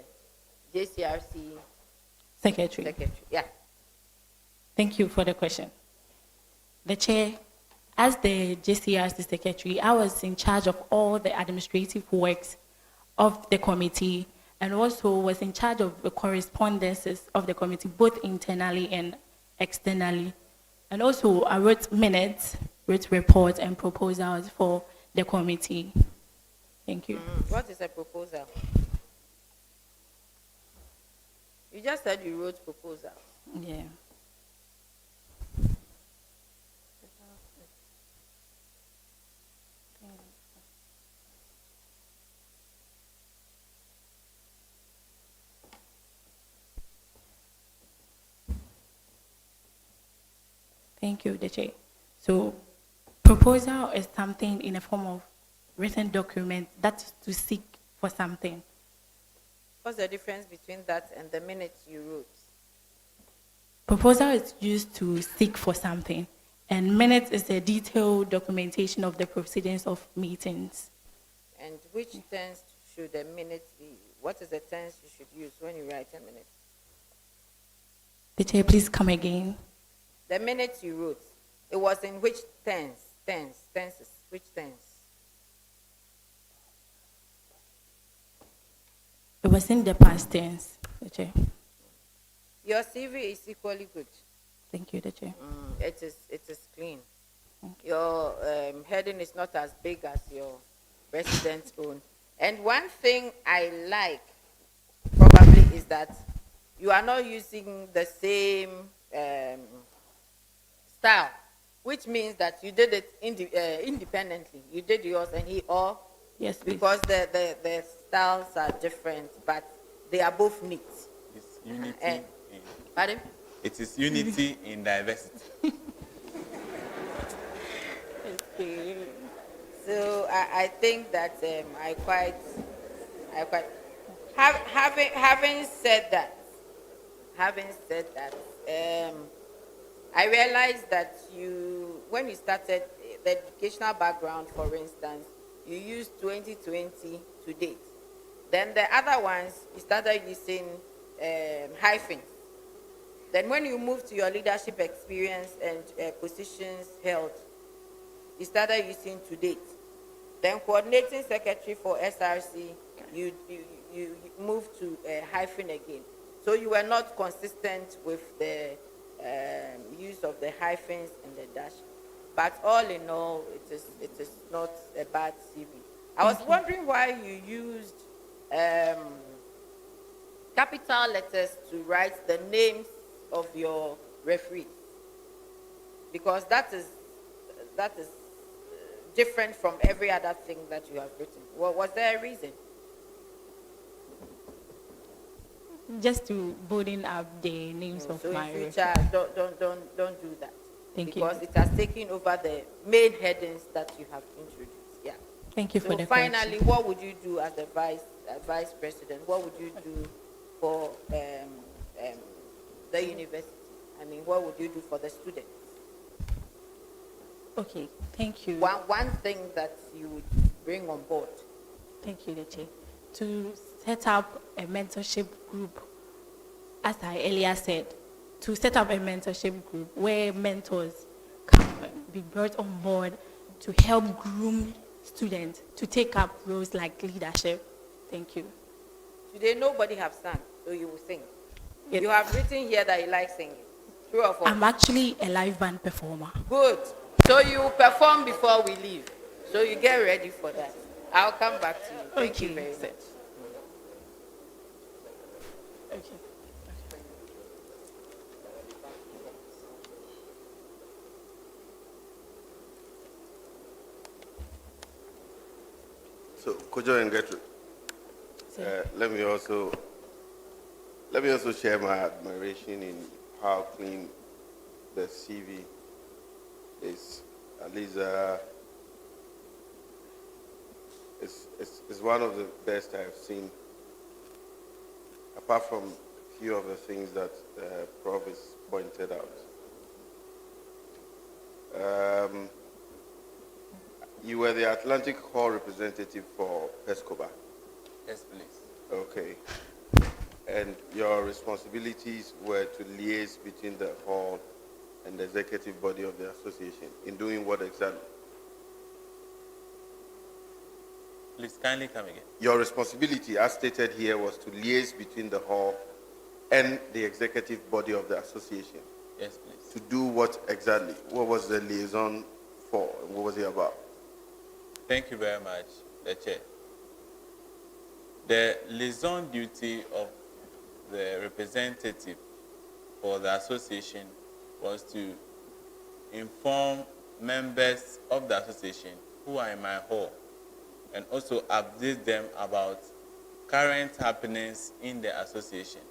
JCRC Secretary. Yeah. Thank you for the question. The chair, as the JCRC secretary, I was in charge of all the administrative works of the committee and also was in charge of the correspondences of the committee, both internally and externally. And also I wrote minutes, wrote reports and proposals for the committee. Thank you. What is a proposal? You just said you wrote proposals. Yeah. Thank you, Deche. So, proposal is something in a form of written document that's to seek for something. What's the difference between that and the minutes you wrote? Proposal is used to seek for something, and minutes is a detailed documentation of the proceedings of meetings. And which tense should a minute be? What is the tense you should use when you write a minute? Deche, please come again. The minutes you wrote, it was in which tense? Tenses. Which tense? It was in the past tense, Deche. Your CV is equally good. Thank you, Deche. It is clean. Your heading is not as big as your resident's own. And one thing I like probably is that you are not using the same style, which means that you did it independently. You did yours and he all. Yes, please. Because the styles are different, but they are both neat. It's unity. Pardon? It is unity in diversity. So I think that having said that, I realized that when you started the educational background, for instance, you used 2020 to date. Then the other ones, you started using hyphens. Then when you moved to your leadership experience and positions held, you started using to date. Then coordinating secretary for SRC, you moved to hyphen again. So you were not consistent with the use of the hyphens and the dash. But all in all, it is not a bad CV. I was wondering why you used capital letters to write the names of your referees, because that is different from every other thing that you have written. Was there a reason? Just to bolding up the names of So my in future, don't do that. Thank you. Because it has taken over the main headings that you have introduced. Yeah. Thank you for So the finally, correction. what would you do as the vice president? What would you do for the university? I mean, what would you do for the students? Okay, thank you. One thing that you would bring on board. Thank you, Leche. To set up a mentorship group, as I earlier said, to set up a mentorship group where mentors can be brought on board to help groom students to take up roles like leadership. Thank you. Today, nobody have sung, so you will sing. Yes. You have written here that you like singing. True or false? I'm actually a live band performer. Good. So you perform before we leave. So you get ready for that. I'll come back to you. Thank you very much. Okay. So, Kojo and Gertrude, let me also share my admiration in how clean the CV is. At least it's one of the best I've seen, apart from a few of the things that Prof has pointed out. You were the Atlantic Hall representative for PESCOBA. Yes, please. Okay. And your responsibilities were to liaise between the hall and the executive body of the association in doing what exactly? Please kindly come again. Your responsibility, as stated here, was to liaise between the hall and the executive body of the association. Yes, please. To do what exactly? What was the liaison for? And what was it about? Thank you very much, the Chair. The liaison duty of the representative for the association was to inform members of the association who are in my hall and also update them about current happenings in the association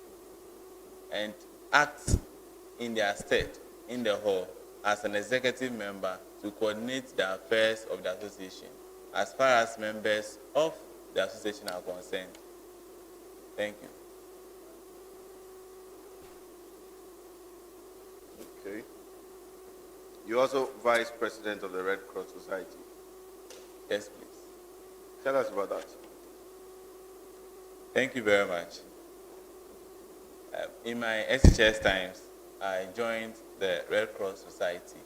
and act in their stead in the hall as an executive member to coordinate the affairs of the association as far as members of the association are concerned. Thank you. Okay. You're also vice president of the Red Cross Society. Yes, please. Tell us about that. Thank you very much. In my SHS times, I joined the Red Cross Society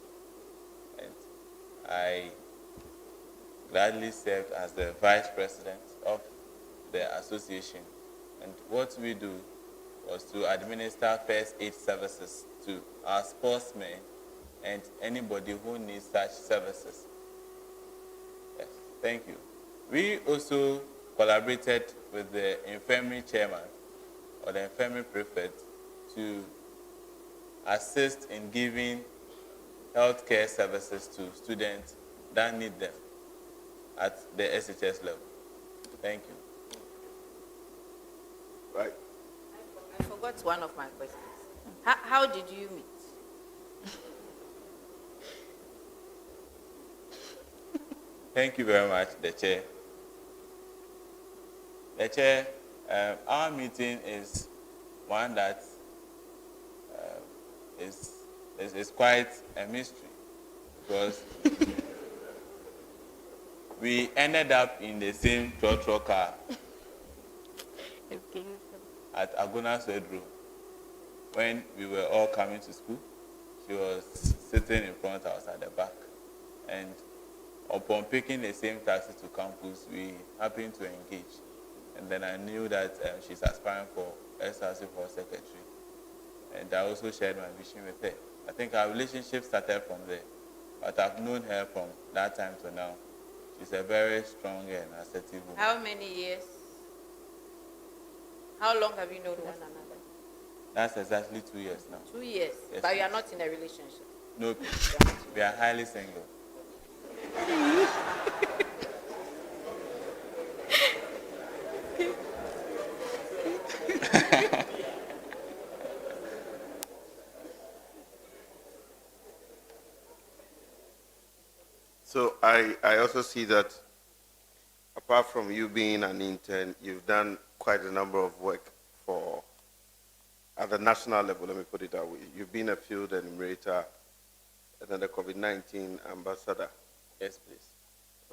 and I gladly served as the vice president of the association. And what we do was to administer first aid services to our sportsmen and anybody who needs such services. Yes, thank you. We also collaborated with the infirmary chairman or the infirmary prefect to assist in giving healthcare services to students that need them at the SHS level. Thank you. Right. I forgot one of my questions. How did you meet? Thank you very much, the Chair. The Chair, our meeting is one that is it's quite a mystery because we ended up in the same trotro car at Aguna Swedru when we were all coming to school. She was sitting in front, I was at the back. And upon picking the same taxi to campus, we happened to engage. And then I knew that she's aspiring for SRC for secretary. And I also shared my vision with her. I think our relationship started from there. But I've known her from that time to now. She's a very strong and assertive woman. How many years? How long have you known one another? That's exactly 2 years now. 2 years. Yes, But you are please. not in a relationship. No, we are highly single. So I also see that apart from you being an intern, you've done quite a number of work for, at the national level, let me put it that way. You've been a field enumerator and then the COVID-19 ambassador. Yes, please.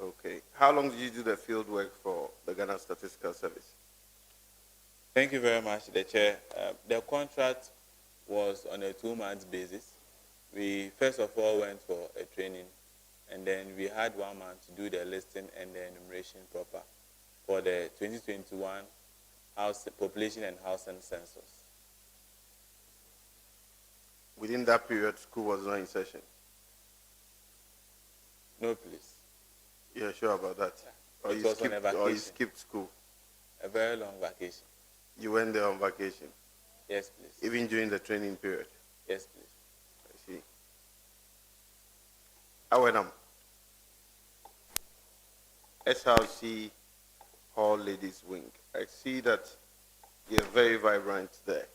Okay. How long did you do the field work for the Ghana Statistical Service? Thank you very much, the chair. The contract was on a 2-month basis. We first of all went for a training, and then we had 1 month to do the listing and the enumeration proper for the 2021 house population and housing census. Within that period, school was not in session. No, please. You're sure about that? Yeah. It was on a Or you vacation. skipped school? A very long vacation. You went there on vacation? Yes, please. Even during the training period? Yes, please. I see. Awenam, SRC Hall Ladies Wing. I see that you're very vibrant there.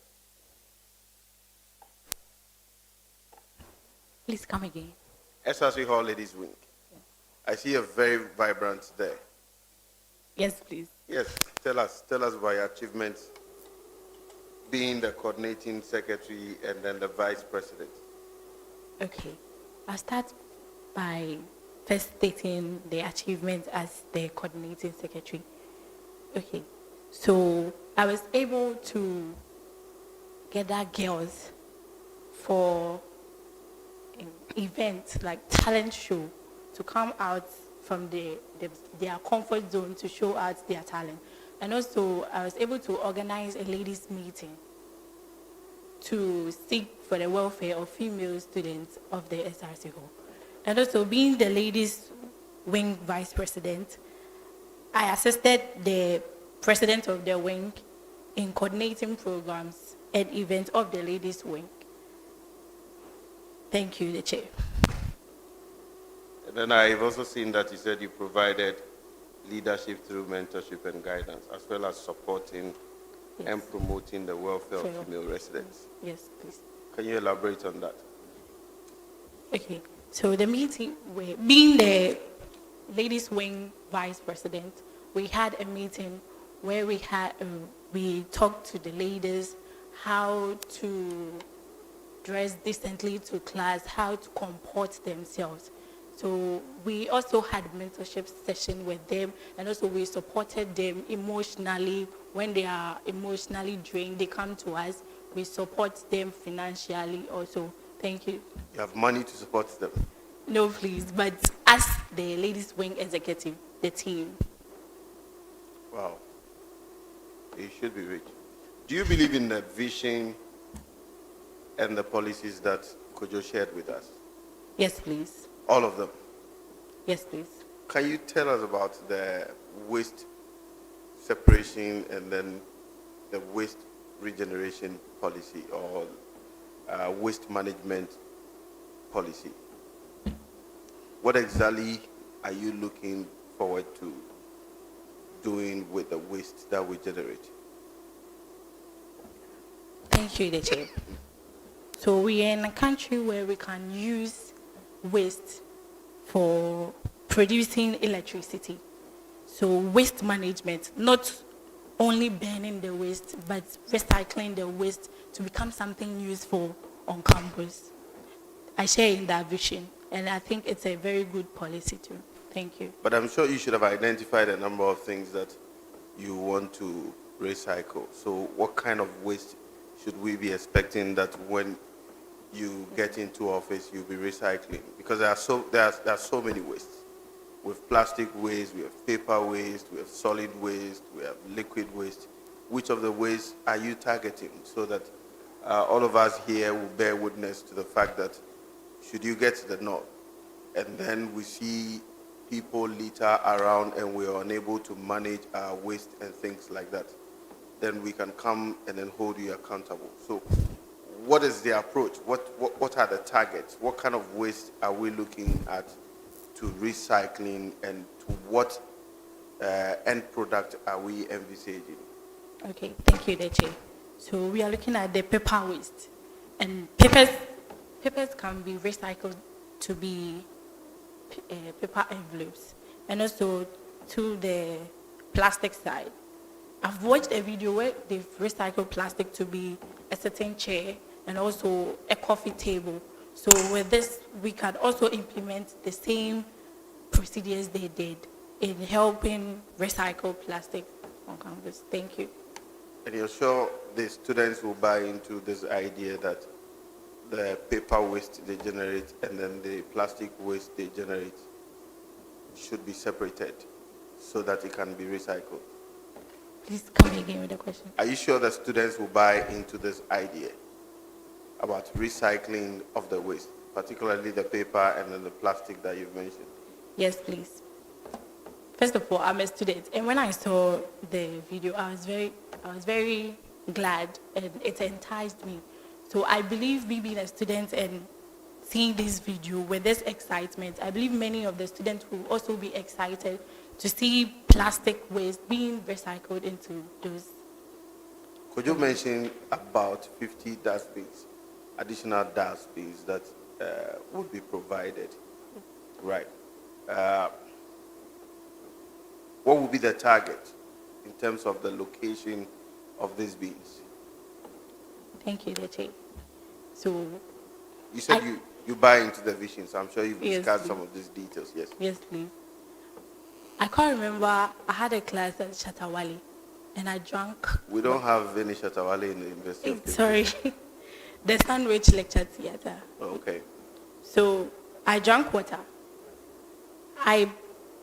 Please come again. SRC Hall Ladies Wing. I see you're very vibrant there. Yes, please. Yes, tell us about your achievements being the coordinating secretary and then the vice president. Okay. I'll start by first stating the achievement as the coordinating secretary. Okay. So I was able to gather girls for an event like talent show to come out from their comfort zone to show out their talent. And also, I was able to organize a ladies' meeting to seek for the welfare of female students of the SRC Hall. And also, being the ladies' wing vice president, I assisted the president of the wing in coordinating programs and events of the ladies' wing. Thank you, the chair. And then I've also seen that you said you provided leadership through mentorship and guidance, as well as supporting and promoting the welfare of female residents. Yes, please. Can you elaborate on that? Okay, so the meeting, being the ladies' wing vice president, we had a meeting where we talked to the ladies how to dress decently to class, how to comport themselves. So we also had mentorship session with them, and also we supported them emotionally. When they are emotionally drained, they come to us. We support them financially also. Thank you. You have money to support them? No, please, but as the ladies' wing executive, the team. Wow. You should be rich. Do you believe in the vision and the policies that Kojo shared with us? Yes, please. All of them? Yes, please. Can you tell us about the waste separation and then the waste regeneration policy or waste management policy? What exactly are you looking forward to doing with the waste that we generate? Thank you, the chair. So we are in a country where we can use waste for producing electricity. So waste management, not only burning the waste, but recycling the waste to become something useful on campus. I share in that vision, and I think it's a very good policy too. Thank you. But I'm sure you should have identified a number of things that you want to recycle. So what kind of waste should we be expecting that when you get into office you'll be recycling? Because there are so many wastes. We have plastic waste, we have paper waste, we have solid waste, we have liquid waste. Which of the wastes are you targeting so that all of us here will bear witness to the fact that should you get to the north and then we see people litter around and we are unable to manage our waste and things like that, then we can come and then hold you accountable. So what is the approach? What are the targets? What kind of waste are we looking at to recycling, and to what end product are we envisaging? Okay, thank you, Deche. So we are looking at the paper waste, and papers can be recycled to be paper envelopes, and also to the plastic side. I've watched a video where they've recycled plastic to be a certain chair and also a coffee table. So with this, we can also implement the same procedures they did in helping recycle plastic on campus. Thank you. And you're sure the students will buy into this idea that the paper waste they generate and then the plastic waste they generate should be separated so that it can be recycled? Please come again with the question. Are you sure that students will buy into this idea about recycling of the waste, particularly the paper and then the plastic that you've mentioned? Yes, please. First of all, I'm a student, and when I saw the video, I was very glad, and it enticed me. So I believe me being a student and seeing this video with this excitement, I believe many of the students will also be excited to see plastic waste being recycled into those. Could you mention about 50 dustbins, additional dustbins that would be provided? Right. What would be the target in terms of the location of these bins? Thank you, Deche. So you said you buy into the vision, so I'm sure you've Yes, discussed please. some of these details. Yes. Yes, please. I can't remember. I had a class at Shatawali, and I drank. We don't have any Shatawale in the University of Cape Sorry, the Sandwich Lecture Theatre. Town. Okay. So I drank water. I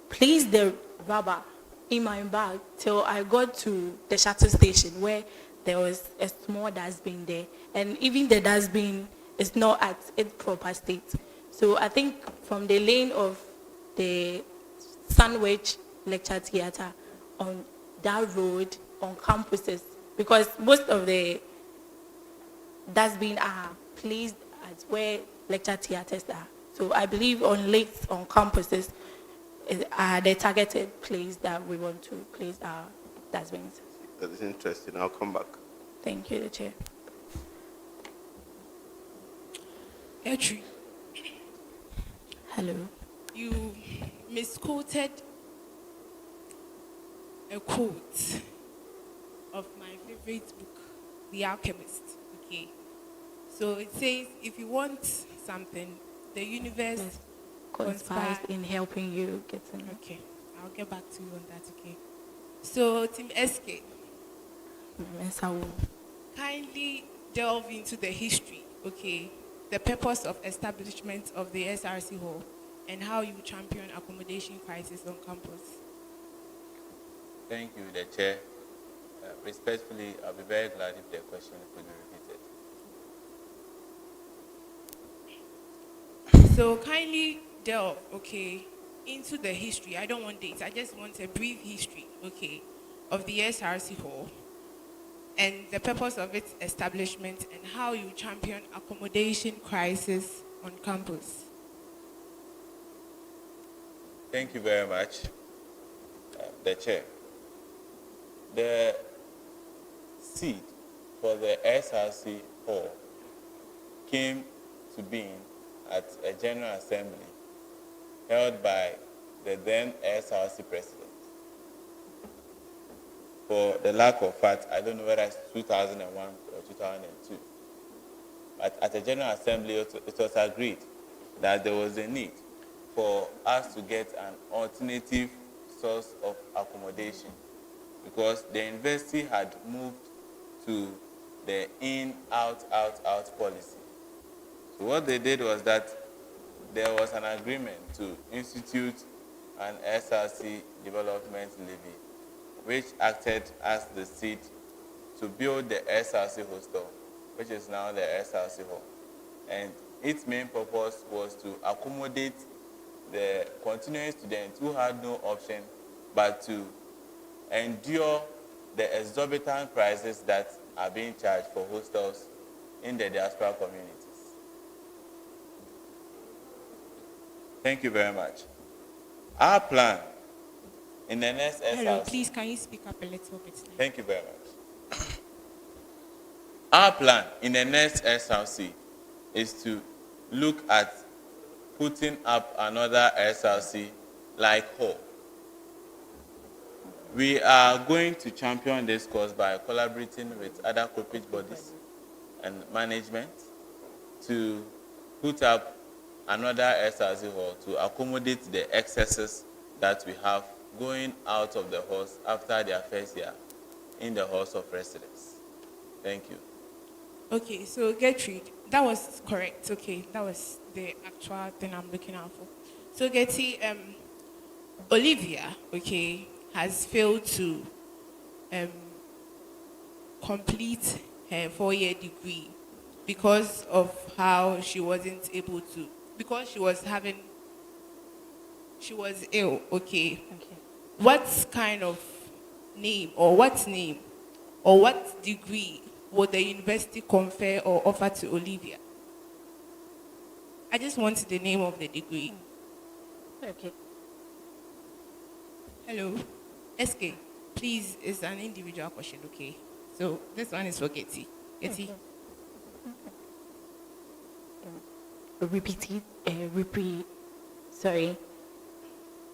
placed the rubber in my bag till I got to the shuttle station where there was a small dustbin there. And even the dustbin is not at its proper state. So I think from the lane of the Sandwich Lecture Theatre on that road, on campuses, because most of the dustbin are placed at where lecture theatres are. So I believe on lakes, on campuses, are the targeted place that we want to place our dustbins. That is interesting. I'll come back. Thank you, the Chair. Gertrude, Hello. you misquoted a quote of my favorite book, The Alchemist. Okay. So it says, if you want something, the universe Yes. Conspires in helping you get in. Okay, I'll get back to you on that, okay? So, Team SK, kindly delve into the history, okay? The purpose of establishment of the SRC Hall and how you champion accommodation crisis on campus. Thank you, the Chair. Respectfully, I'll be very glad if the question could be repeated. So kindly delve, okay, into the history. I don't want dates. I just want a brief history, okay, of the SRC Hall and the purpose of its establishment and how you champion accommodation crisis on campus. Thank you very much, the Chair. The seed for the SRC Hall came to being at a General Assembly held by the then SRC President. For the lack of fact, I don't know whether it's 2001 or 2002. But at a General Assembly, it was agreed that there was a need for us to get an alternative source of accommodation because the university had moved to the in, out, out, out policy. So what they did was that there was an agreement to institute an SRC development levy, which acted as the seed to build the SRC hostel, which is now the SRC hall. And its main purpose was to accommodate the continuing students who had no option but to endure the exorbitant prices that are being charged for hostels in the diaspora communities. Thank you very much. Our plan in the next SRC... Hello, please, can you speak up a little bit? Thank you very much. Our plan in the next SRC is to look at putting up another SRC like Hall. We are going to champion this cause by collaborating with other corporate bodies and management to put up another SRC hall to accommodate the excesses that we have going out of the halls after their first year in the halls of residence. Thank you. Okay, so Gertrude, that was correct. Okay, that was the actual thing I'm looking out for. So Getty, Olivia, okay, has failed to complete her 4-year degree because of how she wasn't able to, because she was ill, okay. What kind of name or what degree would the university confer or offer to Olivia? I just want the name of the degree. Okay. Hello. SK, please, it's an individual question, okay? So this one is for Getty. Getty.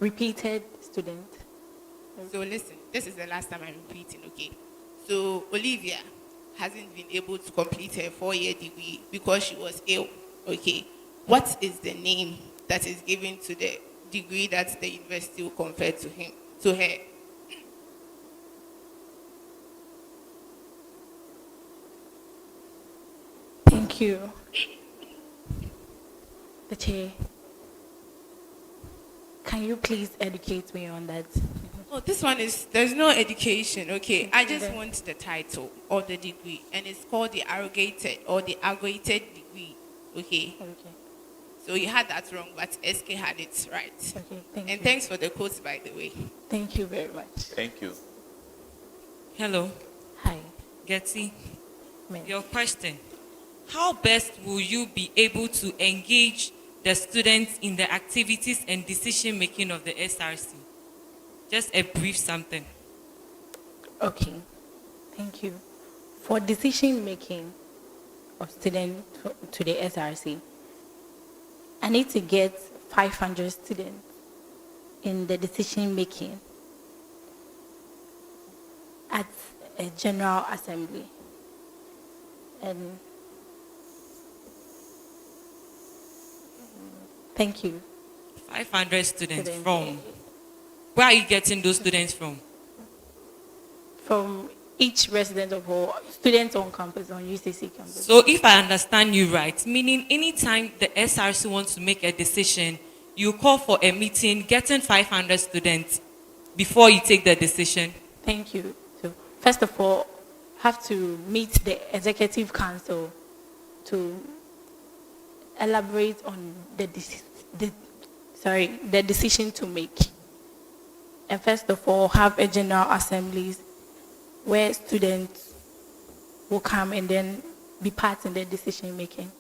Repeated student. So listen, this is the last time I'm repeating, okay? So Olivia hasn't been able to complete her 4-year degree because she was ill, okay? What is the name that is given to the degree that the university will confer to her? Thank you. The chair. Can you please educate me on that? Oh, this one is, there's no education, okay? I just want the title or the degree, and it's called the arrogated or the aggregated degree, okay? Okay. So you had that wrong, but SK had it right. Okay, thank And you. thanks for the quotes, by the way. Thank you very much. Thank you. Hello, Hi. Getty. Ma'am. Your question. How best will you be able to engage the students in the activities and decision making of the SRC? Just a brief something. Okay. Thank you. For decision making of students to the SRC, I need to get 500 students in the decision making at a general assembly. And thank you. 500 students Students. from? Where are you getting those students from? From each resident of all students on campus, on UCC campus. So if I understand you right, meaning anytime the SRC wants to make a decision, you call for a meeting, getting 500 students before you take the decision. Thank you. So first of all, have to meet the executive council to elaborate on the decision to make. And first of all, have a general assemblies where students will come and then be part in the decision making.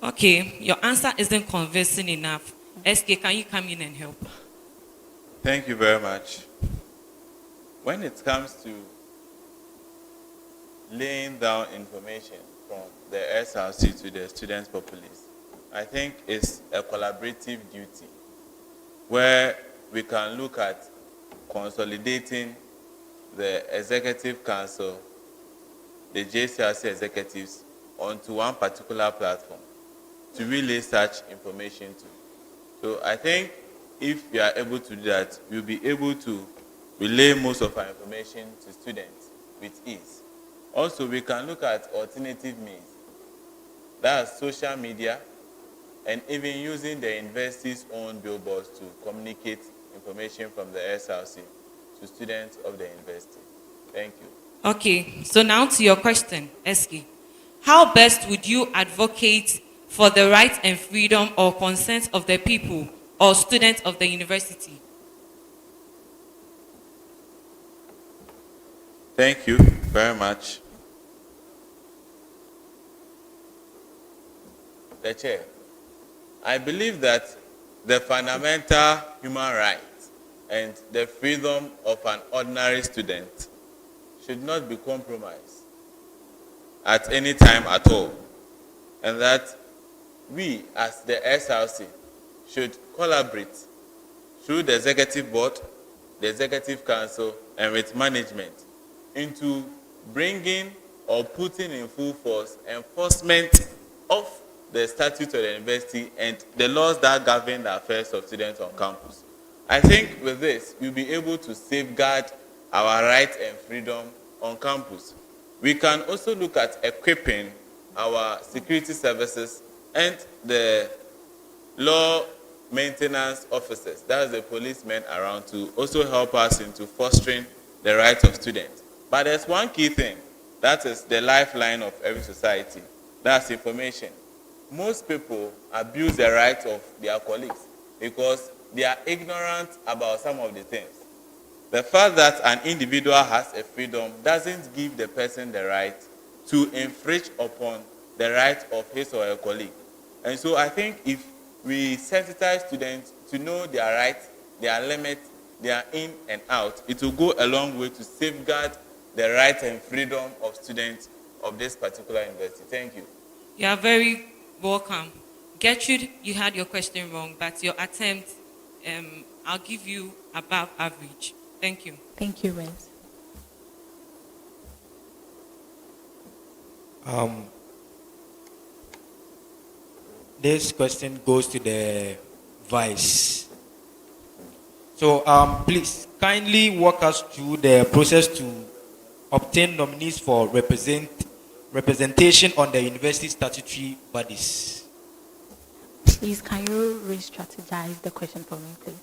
Okay, your answer isn't convincing enough. SK, can you come in and help? Thank you very much. When it comes to laying down information from the SRC to the students' populace, I think it's a collaborative duty where we can look at consolidating the executive council, the JCRC executives, onto one particular platform to relay such information to. So I think if we are able to do that, we'll be able to relay most of our information to students with ease. Also, we can look at alternative means. That's social media, and even using the university's own billboards to communicate information from the SRC to students of the university. Thank you. Okay, so now to your question, Eski. How best would you advocate for the rights and freedom or consent of the people or students of the university? Thank you very much. The chair, I believe that the fundamental human right and the freedom of an ordinary student should not be compromised at any time at all, and that we as the SRC should collaborate through the executive board, the executive council, and with management into bringing or putting in full force enforcement of the statute of the university and the laws that govern the affairs of students on campus. I think with this, we'll be able to safeguard our rights and freedom on campus. We can also look at equipping our security services and the law maintenance officers, that's the policemen around, to also help us into fostering the rights of students. But there's one key thing, that is the lifeline of every society, that's information. Most people abuse the rights of their colleagues because they are ignorant about some of the things. The fact that an individual has a freedom doesn't give the person the right to infringe upon the right of his or her colleague. And so I think if we sensitize students to know their rights, their limits, their in and out, it will go a long way to safeguard the rights and freedom of students of this particular university. Thank you. You are very welcome. Gertrude, you had your question wrong, but your attempt, I'll give you above average. Thank you. Thank you, Miss. This question goes to the vice. So please kindly walk us through the process to obtain nominees for representation on the university statutory bodies. Please, can you re-strategize the question for me, please?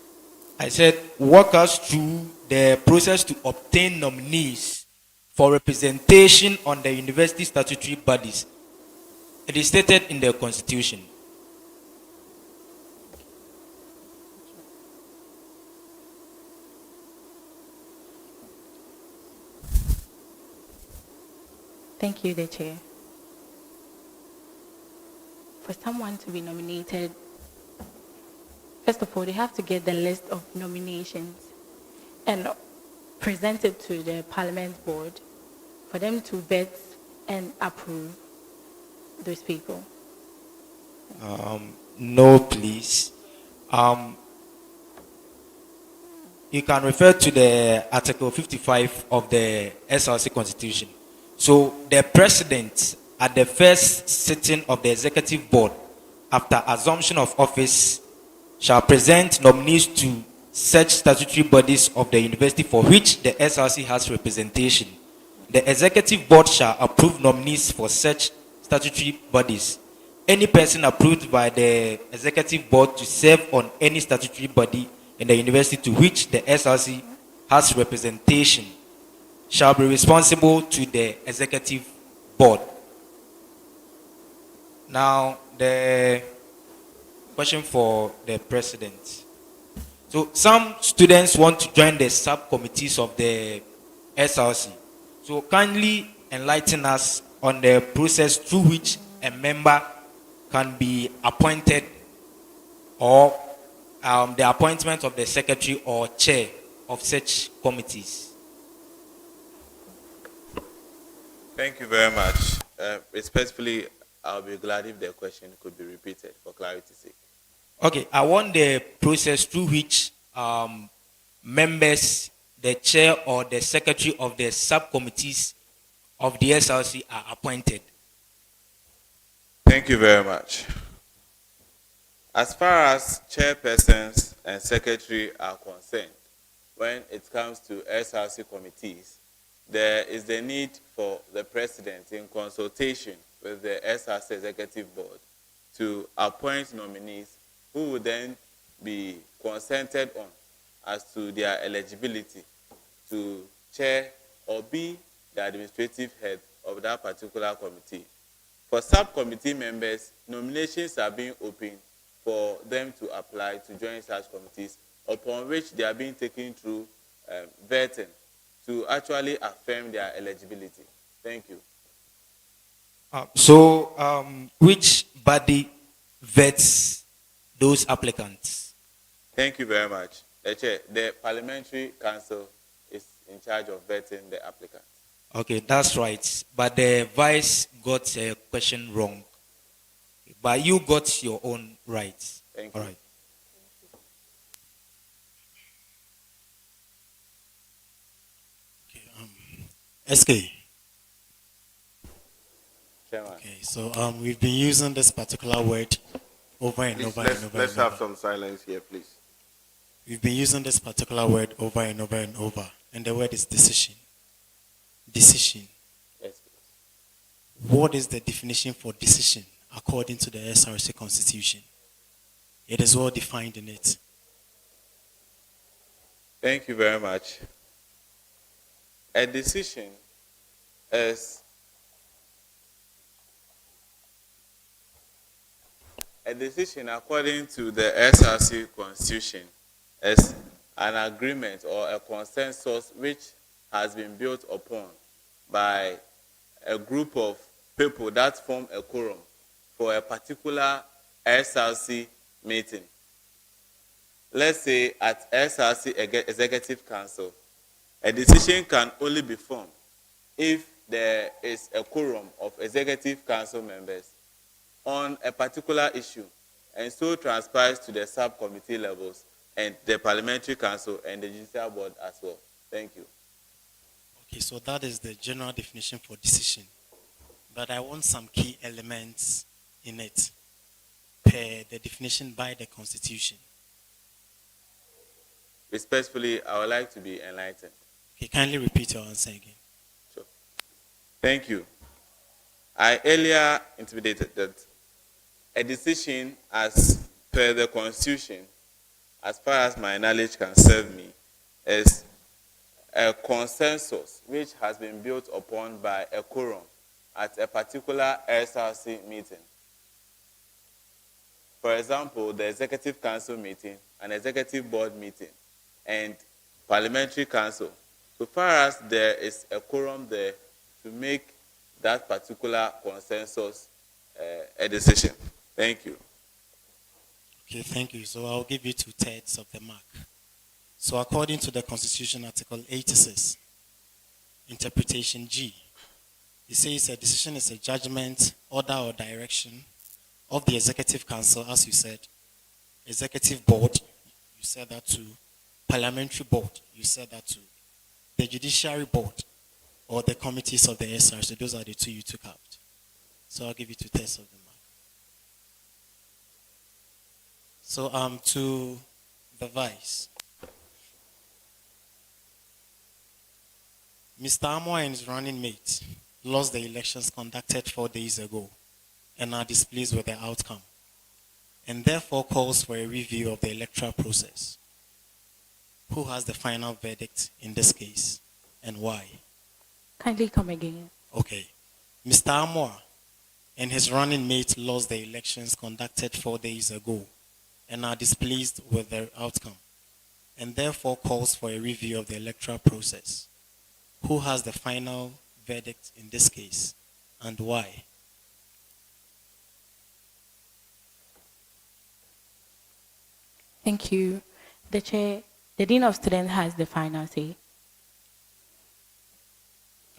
I said, walk us through the process to obtain nominees for representation on the university statutory bodies. It is stated in the Constitution. Thank you, the Chair. For someone to be nominated, first of all, they have to get the list of nominations and present it to the Parliament Board for them to vet and approve those people. No, please. You can refer to the Article 55 of the SRC Constitution. So the president at the first sitting of the executive board after assumption of office shall present nominees to such statutory bodies of the university for which the SRC has representation. The executive board shall approve nominees for such statutory bodies. Any person approved by the executive board to serve on any statutory body in the university to which the SRC has representation shall be responsible to the executive board. Now, the question for the president. So, some students want to join the subcommittees of the SRC. So, kindly enlighten us on the process through which a member can be appointed, or the appointment of the secretary or chair of such committees. Thank you very much. Respectfully, I'll be glad if the question could be repeated for clarity's sake. Okay, I want the process through which members, the chair or the secretary of the subcommittees of the SRC are appointed. Thank you very much. As far as chairpersons and secretary are concerned, when it comes to SRC committees, there is the need for the president, in consultation with the SRC executive board, to appoint nominees who will then be consented on as to their eligibility to chair or be the administrative head of that particular committee. For subcommittee members, nominations are being opened for them to apply to join such committees, upon which they are being taken through vetting to actually affirm their eligibility. Thank you. Which body vets those applicants? Thank you very much. The Chair, the Parliamentary Council is in charge of vetting the applicants. Okay, that's right. But the vice got a question wrong. But you got your own rights. Thank you. All right. SK. Chairman. Okay, so we've been using this particular word over and Please, over let's, and over. let's and have over. some silence here, please. We've been using this particular word over and over and over, and the word is decision. Decision. Yes, please. What is the definition for decision according to the SRC Constitution? It is well defined in it. Thank you very much. A decision is a decision according to the SRC Constitution is an agreement or a consensus which has been built upon by a group of people that form a quorum for a particular SRC meeting. Let's say at SRC Executive Council, a decision can only be formed if there is a quorum of Executive Council members on a particular issue, and so transpires to the subcommittee levels and the Parliamentary Council and the Judicial Board as well. Thank you. Okay, so that is the general definition for decision. But I want some key elements in it per the definition by the Constitution. Respectfully, I would like to be enlightened. Okay, kindly repeat your answer again. Sure. Thank you. I earlier intimated that a decision as per the Constitution, as far as my knowledge can serve me, is a consensus which has been built upon by a quorum at a particular SRC meeting. For example, the Executive Council meeting, an Executive Board meeting, and Parliamentary Council. So far as there is a quorum there to make that particular consensus a decision. Thank you. Okay, thank you. So I'll give you 2/3 of the mark. So according to the Constitution, Article 86, Interpretation G, it says a decision is a judgment, order, or direction of the Executive Council, as you said, Executive Board, you said that too, Parliamentary Board, you said that too, the Judiciary Board, or the committees of the SRC. Those are the two you took out. So I'll give you 2/3 of the mark. So to the vice. Mr. Amo and his running mate lost the elections conducted 4 days ago and are displeased with the outcome, and therefore calls for a review of the electoral process. Who has the final verdict in this case, and why? Kindly come again. Okay. Mr. Amoa and his running mate lost the elections conducted 4 days ago and are displeased with the outcome, and therefore calls for a review of the electoral process. Who has the final verdict in this case, and why? Thank you. The Chair, the Dean of Students has the final say.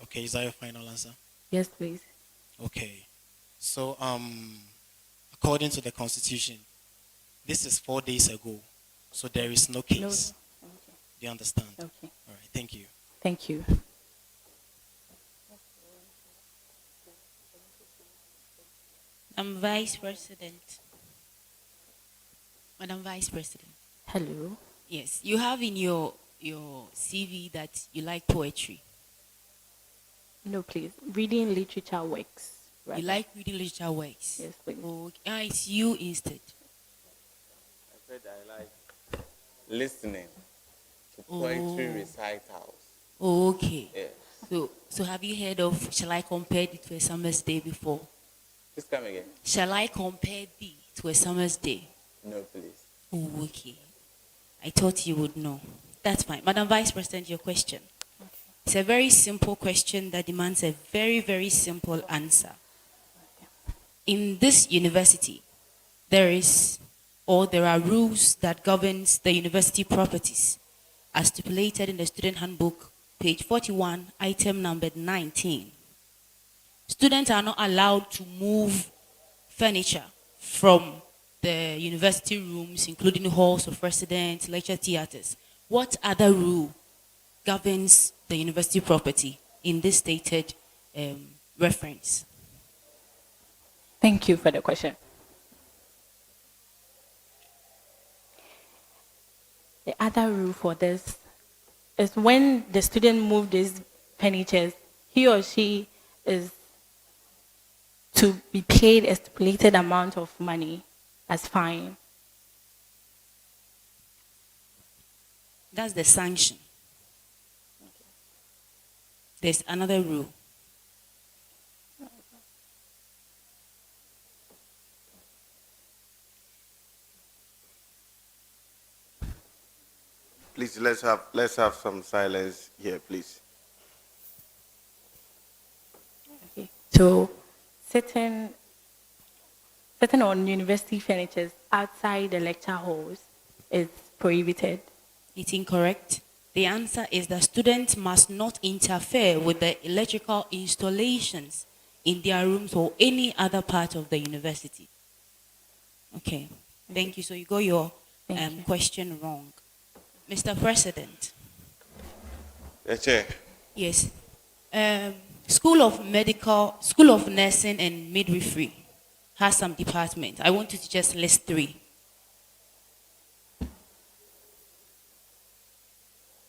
Okay, is that your final answer? Yes, please. Okay. So, according to the Constitution, this is 4 days ago, so there is no case. No. Okay. Do you understand? Okay. All right, thank you. Thank you. I'm Vice President. Madam Vice President. Hello. Yes, you have in your CV that you like poetry. No, please. Reading literature works. You like reading literature works. Yes, please. Oh, it's you instead. I said I like listening to poetry recitals. Oh, okay. Yes. So have you heard of Shall I Compare Thee to a Summer's Day before? Please come again. Shall I compare thee to a summer's day? No, please. Oh, okay. I thought you would know. That's fine. Madam Vice President, your question. Okay. It's a very simple question that demands a very, very simple answer. In this university, there are rules that governs the university properties as stipulated in the student handbook, page 41, item number 19. Students are not allowed to move furniture from the university rooms, including halls of residence, lecture theaters. What other rule governs the university property in this stated reference? Thank you for the question. The other rule for this is when the student moves these furnitures, he or she is to be paid a stipulated amount of money as fine. That's the sanction. There's another rule. Please, let's have some silence here, please. Okay. So, sitting on university furnitures outside the lecture halls is prohibited. It's incorrect. The answer is that students must not interfere with the electrical installations in their rooms or any other part of the university. Okay. Thank you. So you got your question wrong. Mr. President. The chair. Yes. School of Nursing and Midwifery has some departments. I want you to just list 3.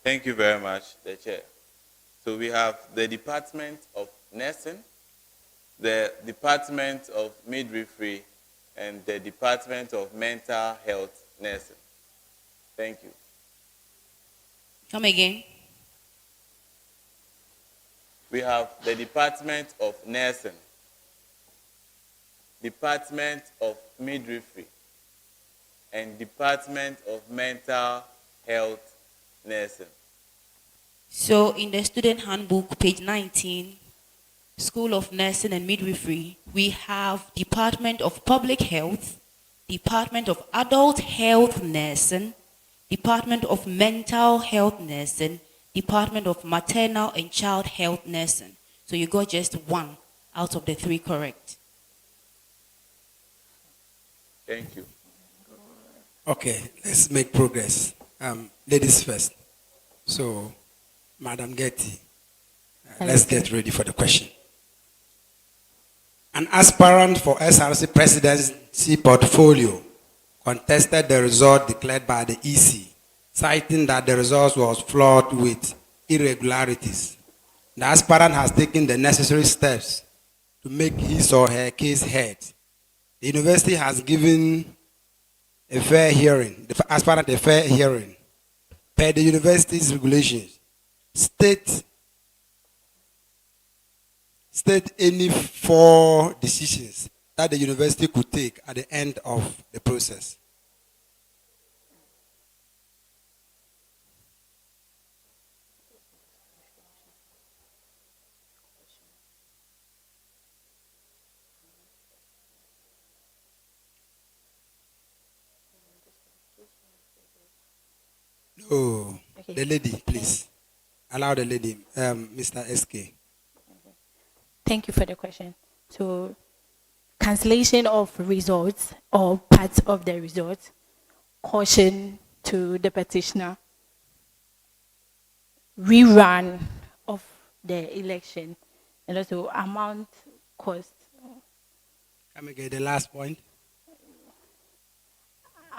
Thank you very much, the chair. So we have the Department of Nursing, the Department of Midwifery, and the Department of Mental Health Nursing. Thank you. Come again. We have the Department of Nursing, Department of Midwifery, and Department of Mental Health Nursing. So in the student handbook, page 19, School of Nursing and Midwifery, we have Department of Public Health, Department of Adult Health Nursing, Department of Mental Health Nursing, Department of Maternal and Child Health Nursing. So you got just 1 out of the 3 correct. Thank you. Okay, let's make progress. Ladies first. So, Madam Getty, let's get ready for the question. An aspirant for SRC presidency portfolio contested the result declared by the EC, citing that the result was flawed with irregularities. The aspirant has taken the necessary steps to make his or her case heard. The university has given a fair hearing, the aspirant a fair hearing. Per the university's regulations, state any 4 decisions that the university could take at the end of the process. Oh, okay. The lady, please. Allow the lady, Mr. SK. Thank you for the question. So, cancellation of results or parts of the results, caution to the petitioner, rerun of the election, and also amount cost. Come again, the last point.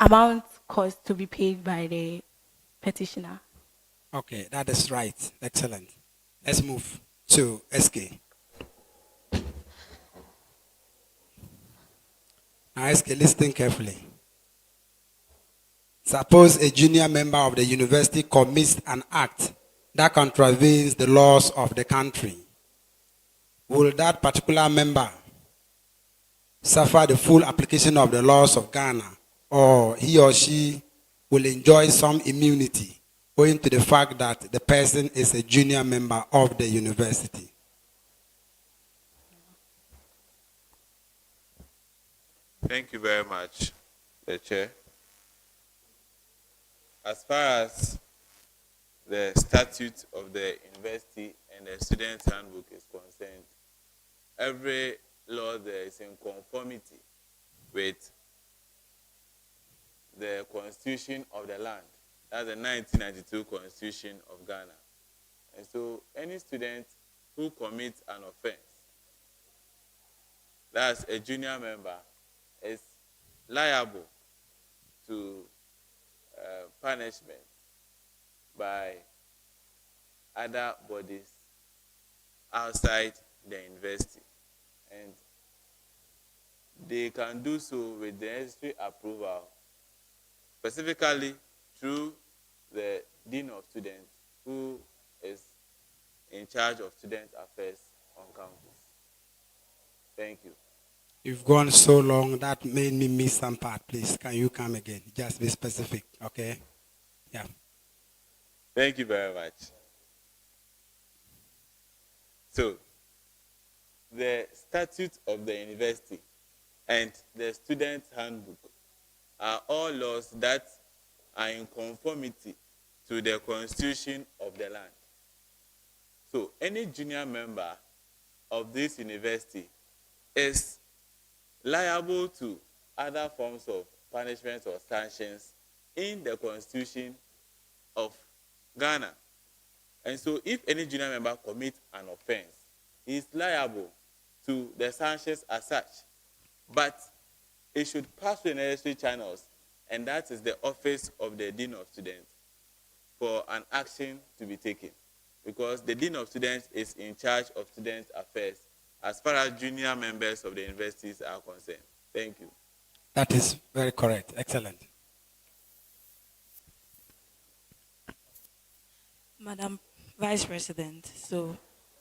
Amount cost to be paid by the petitioner. Okay, that is right. Excellent. Let's move to SK. Now, SK, listen carefully. Suppose a junior member of the university commits an act that contravenes the laws of the country. Will that particular member suffer the full application of the laws of Ghana, or he or she will enjoy some immunity owing to the fact that the person is a junior member of the university? Thank you very much, the Chair. As far as the statute of the university and the student's handbook is concerned, every law there is in conformity with the constitution of the land. That's the 1992 Constitution of Ghana. And so any student who commits an offense, that's a junior member, is liable to punishment by other bodies outside the university. And they can do so with the necessary approval, specifically through the Dean of Students, who is in charge of student affairs on campus. Thank you. You've gone so long, that made me miss some part. Please, can you come again? Just be specific, okay? Yeah. Thank you very much. So, the statute of the university and the student handbook are all laws that are in conformity to the constitution of the land. So, any junior member of this university is liable to other forms of punishments or sanctions in the constitution of Ghana. And so if any junior member commits an offense, he is liable to the sanctions as such. But it should pass through the necessary channels, and that is the office of the Dean of Students for an action to be taken. Because the Dean of Students is in charge of student affairs as far as junior members of the universities are concerned. Thank you. That is very correct. Excellent. Madam Vice President, so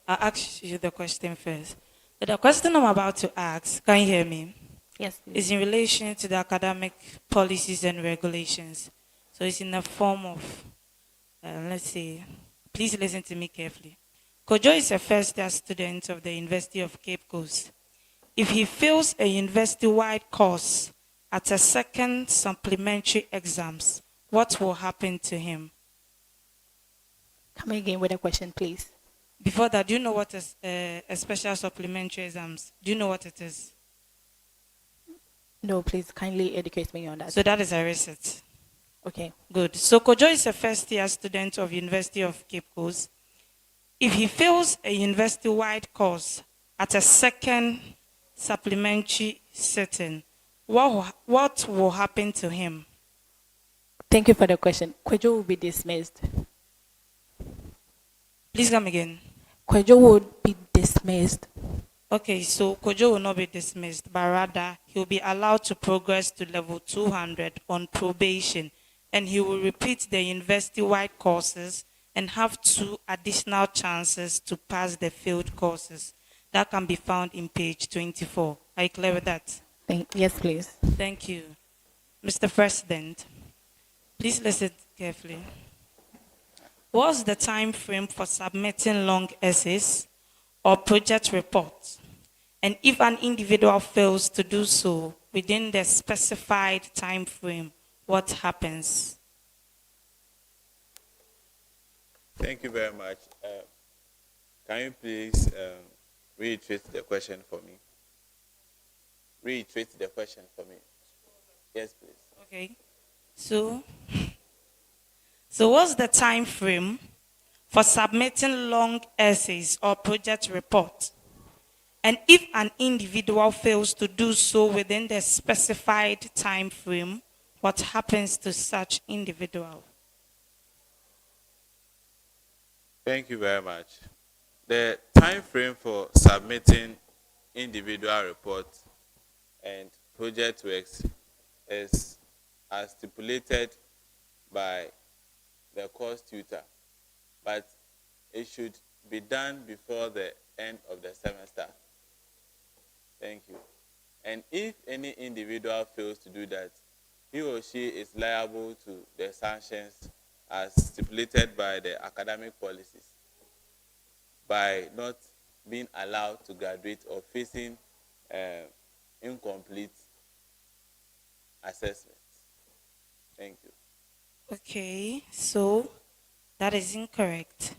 I'll ask you the question first. So the question I'm about to ask, can you hear me? Yes, please. Is in relation to the academic policies and regulations. So it's in the form of, let's say, please listen to me carefully. Kojo is a first-year student of the University of Cape Coast. If he fails a university-wide course at a second supplementary exams, what will happen to him? Come again with a question, please. Before that, do you know what is a special supplementary exams? Do you know what it is? No, please kindly educate me on that. So that is a reset. Okay. Good. So Kojo is a first-year student of University of Cape Coast. If he fails a university-wide course at a second supplementary setting, what will happen to him? Thank you for the question. Kwejo will be dismissed. Please come again. Kwejo would be dismissed. Okay, so Kojo will not be dismissed, but rather he will be allowed to progress to level 200 on probation, and he will repeat the university-wide courses and have 2 additional chances to pass the failed courses. That can be found in page 24. Are you clear with that? Yes, please. Thank you. Mr. President, please listen carefully. What's the time frame for submitting long essays or project reports? And if an individual fails to do so within the specified time frame, what happens? Thank you very much. Can you please reiterate the question for me? Reiterate the question for me. Yes, please. Okay. So what's the time frame for submitting long essays or project reports? And if an individual fails to do so within the specified time frame, what happens to such individual? Thank you very much. The time frame for submitting individual reports and project works is as stipulated by the course tutor, but it should be done before the end of the semester. Thank you. And if any individual fails to do that, he or she is liable to the sanctions as stipulated by the academic policies by not being allowed to graduate or facing incomplete assessments. Thank you. Okay, so that is incorrect.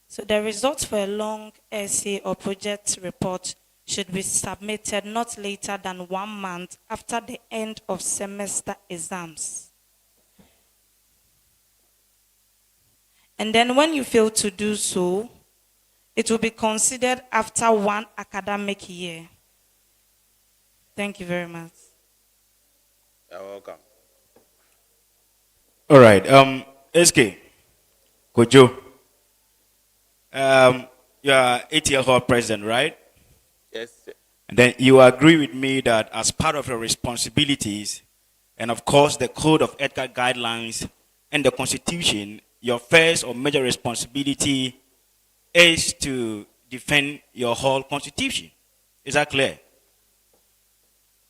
So the results for a long essay or project report should be submitted not later than 1 month after the end of semester exams. And then when you fail to do so, it will be considered after 1 academic year. Thank you very much. You're welcome. All right. SK, Kojo, you are 8-year hall president, right? Yes, sir. And then you agree with me that as part of your responsibilities, and of course the Code of Ethical Guidelines and the Constitution, your first or major responsibility is to defend your whole constitution. Is that clear?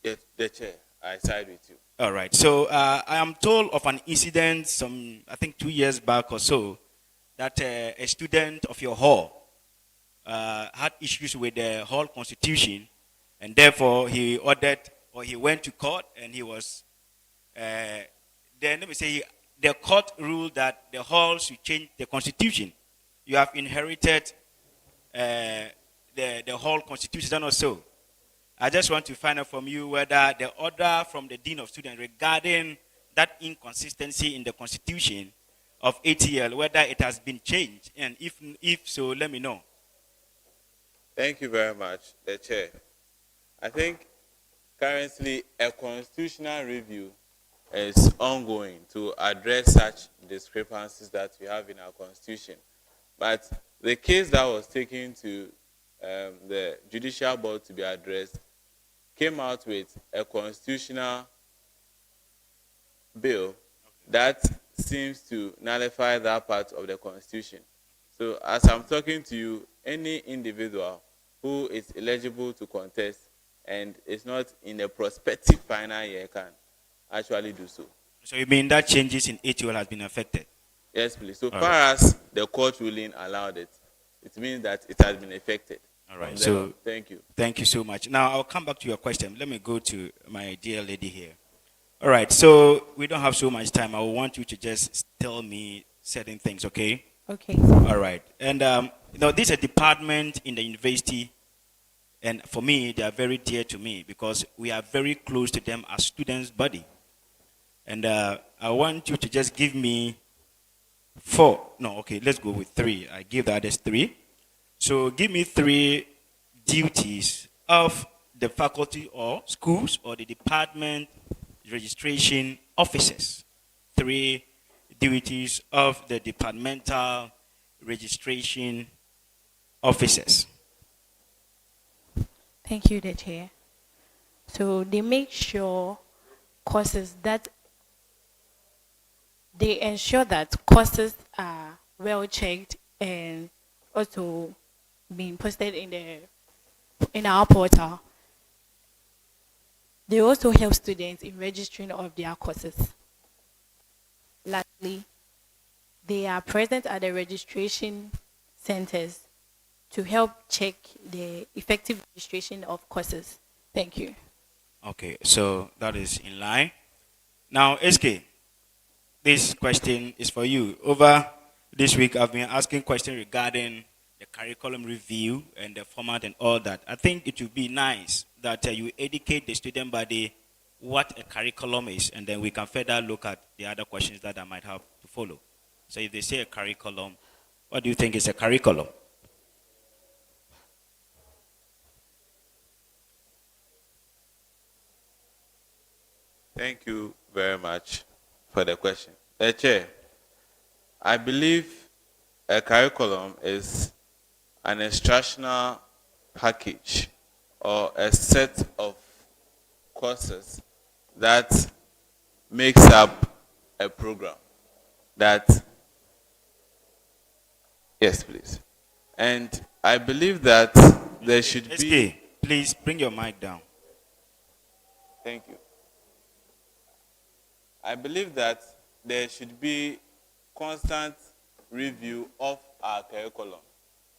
Yes, the chair, I side with you. All right. So I am told of an incident I think 2 years back or so, that a student of your hall had issues with the whole constitution, and therefore he ordered, or he went to court, and he was, then let me say, the court ruled that the hall should change the constitution. You have inherited the whole constitution or so. I just want to find out from you whether the order from the Dean of Students regarding that inconsistency in the constitution of ATL, whether it has been changed, and if so, let me know. Thank you very much, the chair. I think currently a constitutional review is ongoing to address such discrepancies that we have in our constitution. But the case that was taken to the judicial board to be addressed came out with a constitutional bill that seems to nullify that part of the constitution. So as I'm talking to you, any individual who is eligible to contest and is not in a prospective final year can actually do so. So you mean that changes in ATL has been affected? Yes, please. So All far right. as the court ruling allowed it, it means that it has been affected. All right. From So then, thank you. Thank you so much. Now I'll come back to your question. Let me go to my dear lady here. All right. So we don't have so much time. I want you to just tell me certain things, okay? Okay. All right. And this is a department in the university, and for me, they are very dear to me because we are very close to them as students' body. And I want you to just give me 4. No, okay, let's go with 3. I give the others 3. So give me 3 duties of the faculty or schools or the department registration officers. 3 duties of the departmental registration officers. Thank you, the chair. So they make sure they ensure that courses are well checked and also being posted in our portal. They also help students in registering of their courses. Lastly, they are present at the registration centers to help check the effective registration of courses. Thank you. Okay, so that is in line. Now, SK, this question is for you. Over this week, I've been asking questions regarding the curriculum review and the format and all that. I think it would be nice that you educate the student body what a curriculum is, and then we can further look at the other questions that I might have to follow. So if they say a curriculum, what do you think is a curriculum? Thank you very much for the question. Chair, I believe a curriculum is an instructional package or a set of courses that makes up a program that, yes, please. And I believe that there should be... SK, please bring your mic down. Thank you. I believe that there should be constant review of our curriculum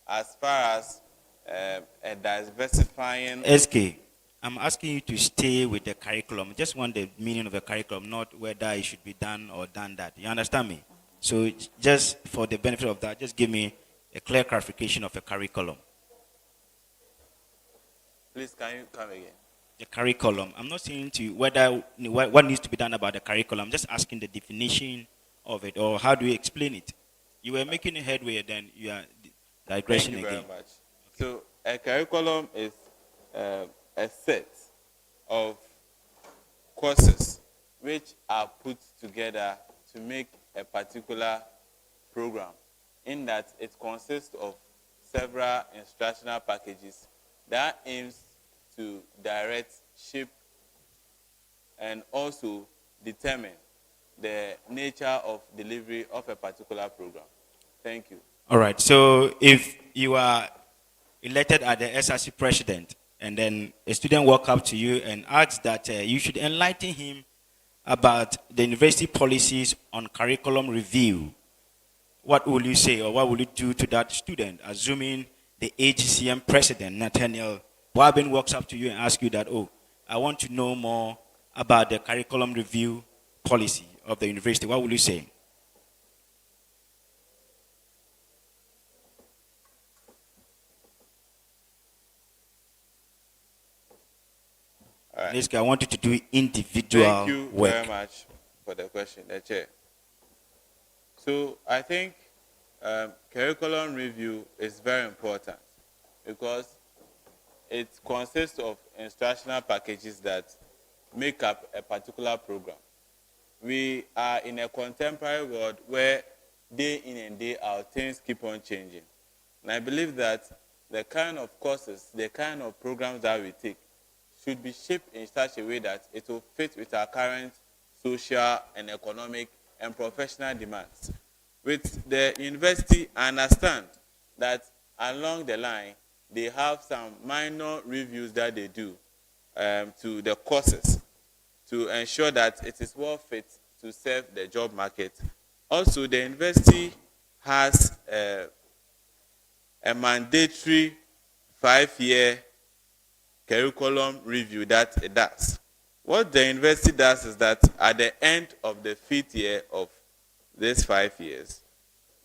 as far as a diversifying... SK, I'm asking you to stay with the curriculum. Just want the meaning of the curriculum, not whether it should be done or done that. You understand me? So just for the benefit of that, just give me a clear clarification of a curriculum. Please, can you come again? The curriculum. I'm not saying to you whether what needs to be done about the curriculum. I'm just asking the definition of it, or how do you explain it? You were making a headway, then you are digressing again. Thank you very much. So a curriculum is a set of courses which are put together to make a particular program, in that it consists of several instructional packages that aims to direct, shape, and also determine the nature of delivery of a particular program. Thank you. All right. So if you are elected as the SRC president, and then a student walk up to you and asks that you should enlighten him about the university policies on curriculum review, what will you say, or what will you do to that student? Assuming the AGCM president, Nathaniel Wabin, walks up to you and asks you that, oh, I want to know more about the curriculum review policy of the university. What will you say? All right. This guy, I want you to do individual work. Thank you very much for the question, the chair. So I think curriculum review is very important because it consists of instructional packages that make up a particular program. We are in a contemporary world where day in and day out things keep on changing. And I believe that the kind of courses, the kind of programs that we take should be shaped in such a way that it will fit with our current social and economic and professional demands. With the university, I understand that along the line, they have some minor reviews that they do to the courses to ensure that it is well fit to serve the job market. Also, the university has a mandatory 5-year curriculum review that it does. What the university does is that at the end of the 5th year of these 5 years,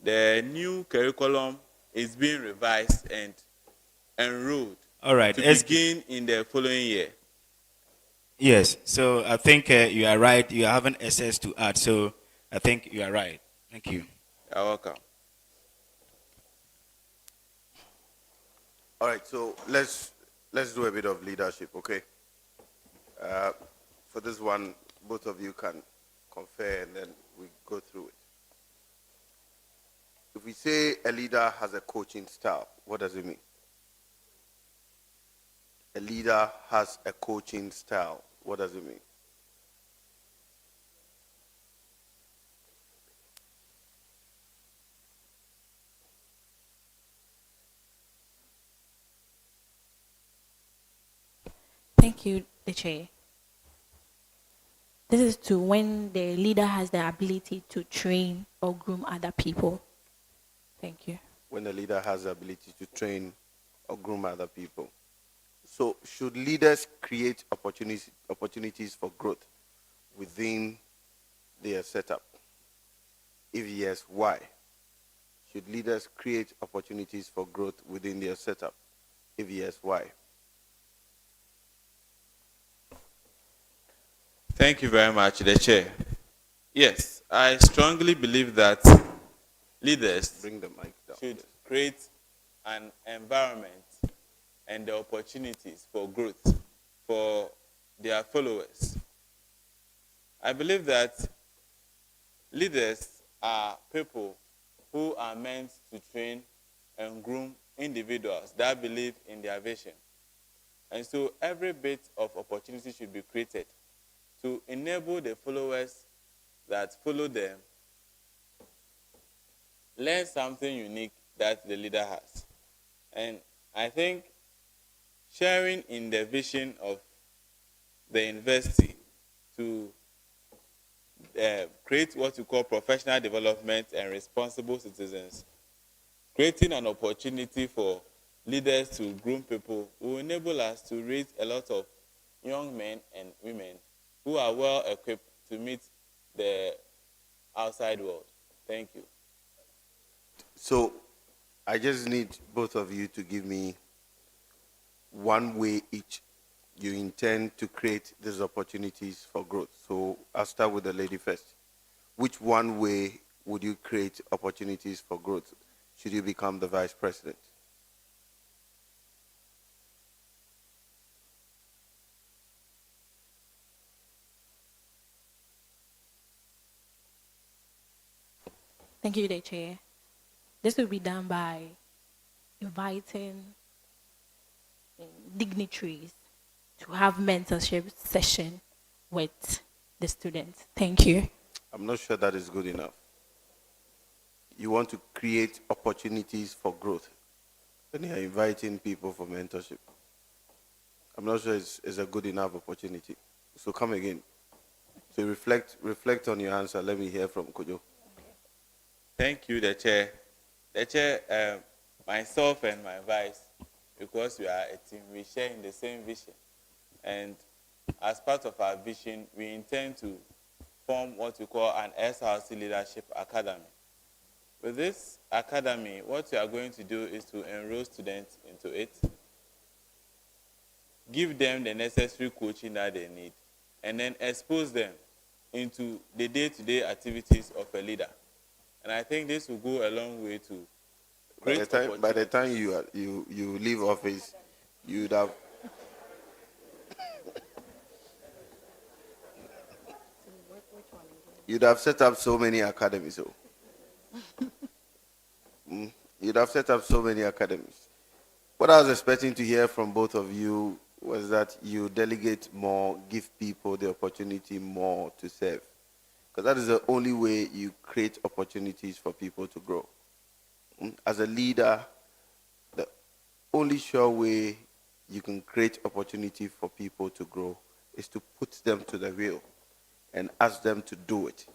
the new curriculum is being revised and enrolled to begin in the following year. Yes, so I think you are right. You haven't access to add, so I think you are right. Thank you. You're welcome. All right, so let's do a bit of leadership, okay? For this one, both of you can confer and then we go through it. If we say a leader has a coaching style, what does it mean? A leader has a coaching style. What does it mean? Thank you, the chair. This is to when the leader has the ability to train or groom other people. Thank you. When the leader has the ability to train or groom other people. So should leaders create opportunities for growth within their setup? If yes, why? Should leaders create opportunities for growth within their setup? If yes, why? Thank you very much, the chair. Yes, I strongly believe that leaders should create an environment and the opportunities for growth for their followers. I believe that leaders are people who are meant to train and groom individuals that believe in their vision. And so every bit of opportunity should be created to enable the followers that follow them learn something unique that the leader has. And I think sharing in the vision of the university to create what we call professional development and responsible citizens, creating an opportunity for leaders to groom people will enable us to raise a lot of young men and women who are well equipped to meet the outside world. Thank you. So I just need both of you to give me one way each you intend to create these opportunities for growth. So I'll start with the lady first. Which one way would you create opportunities for growth should you become the vice president? Thank you, the Chair. This will be done by inviting dignitaries to have mentorship session with the students. Thank you. I'm not sure that is good enough. You want to create opportunities for growth, then you're inviting people for mentorship. I'm not sure it's a good enough opportunity. So come again. So reflect on your answer. Let me hear from Kojo. Thank you, the Chair. The Chair, myself and my vice, because we are a team, we share in the same vision. And as part of our vision, we intend to form what we call an SRC Leadership Academy. With this academy, what we are going to do is to enroll students into it, give them the necessary coaching that they need, and then expose them into the day-to-day activities of a leader. And I think this will go a long way to create By the time you leave office, you'd have set up so many academies. So. You'd have set up so many academies. What I was expecting to hear from both of you was that you delegate more, give people the opportunity more to serve. Because that is the only way you create opportunities for people to grow. As a leader, the only sure way you can create opportunity for people to grow is to put them to the wheel and ask them to do it.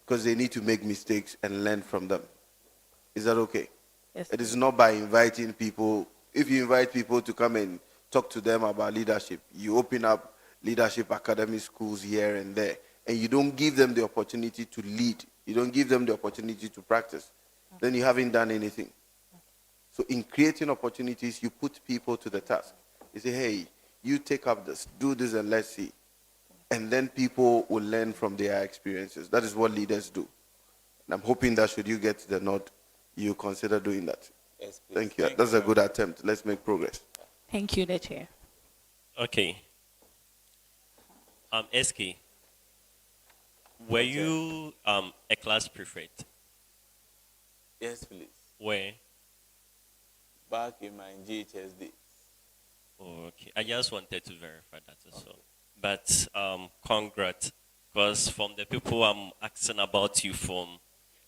Because they need to make mistakes and learn from them. Is that okay? Yes. It is not by inviting people. If you invite people to come and talk to them about leadership, you open up leadership academy schools here and there, and you don't give them the opportunity to lead, you don't give them the opportunity to practice, then you haven't done anything. So in creating opportunities, you put people to the task. You say, hey, you take up this, do this, and let's see. And then people will learn from their experiences. That is what leaders do. And I'm hoping that should you get the nod, you consider doing that. Yes, please. Thank you. That's a good attempt. Let's make progress. Thank you, the Chair. Okay. SK, were you a class prefect? Yes, please. Where? Back in my GHS days. Oh, okay. I just wanted to verify that as well. But congrats, because from the people I'm asking about you from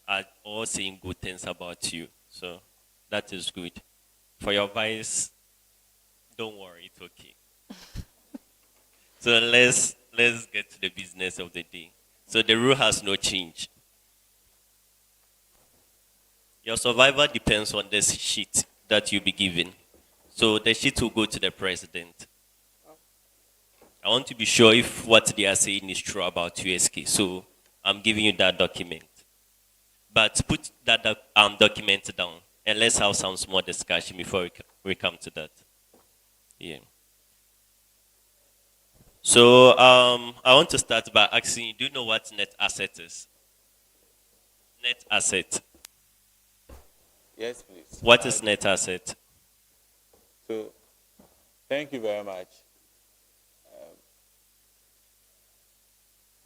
are all saying good things about you. So that is good. For your vice, don't worry, it's okay. So let's get to the business of the day. So the rule has no change. Your survival depends on this sheet that you'll be given. So the sheet will go to the president. I want to be sure if what they are saying is true about USK. So I'm giving you that document. But put that document down and let's have some small discussion before we come to that. Yeah. So I want to start by asking you, do you know what net asset is? Net asset. Yes, please. What is net asset? So, thank you very much.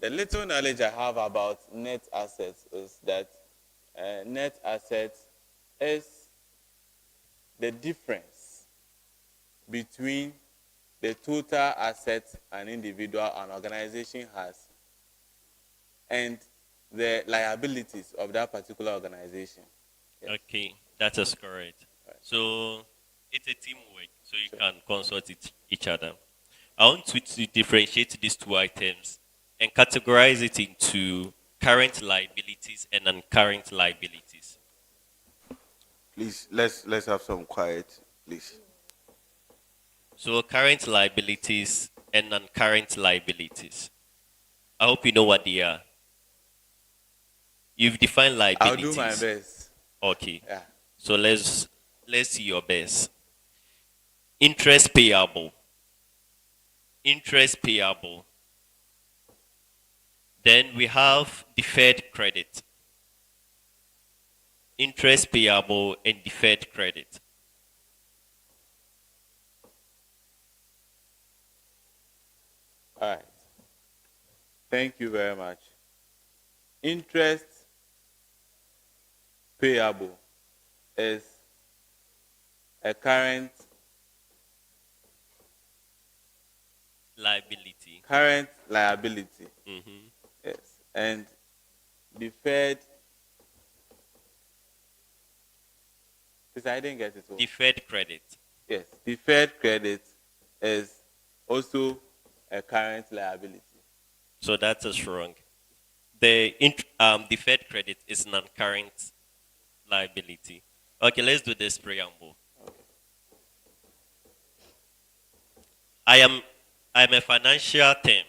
The little knowledge I have about net assets is that net assets is the difference between the total assets an individual or an organization has and the liabilities of that particular organization. Yes. Okay, that is correct. Right. So it's a teamwork, so you can consult each other. I want to differentiate these two items and categorize it into current liabilities and non-current liabilities. Please, let's have some quiet, please. So current liabilities and non-current liabilities. I hope you know what they are. You've defined liabilities. I'll do my best. Okay. Yeah. So let's see your best. Interest payable. Interest payable. Then we have deferred credit. Interest payable and deferred credit. All right. Thank you very much. Interest payable is a current liability. Current liability. Mm-hmm. Yes. And deferred. Because I didn't get it all. Deferred credit. Yes. Deferred credit is also a current liability. So that is wrong. The deferred credit is non-current liability. Okay, let's do this preamble. Okay. I'm a financial term.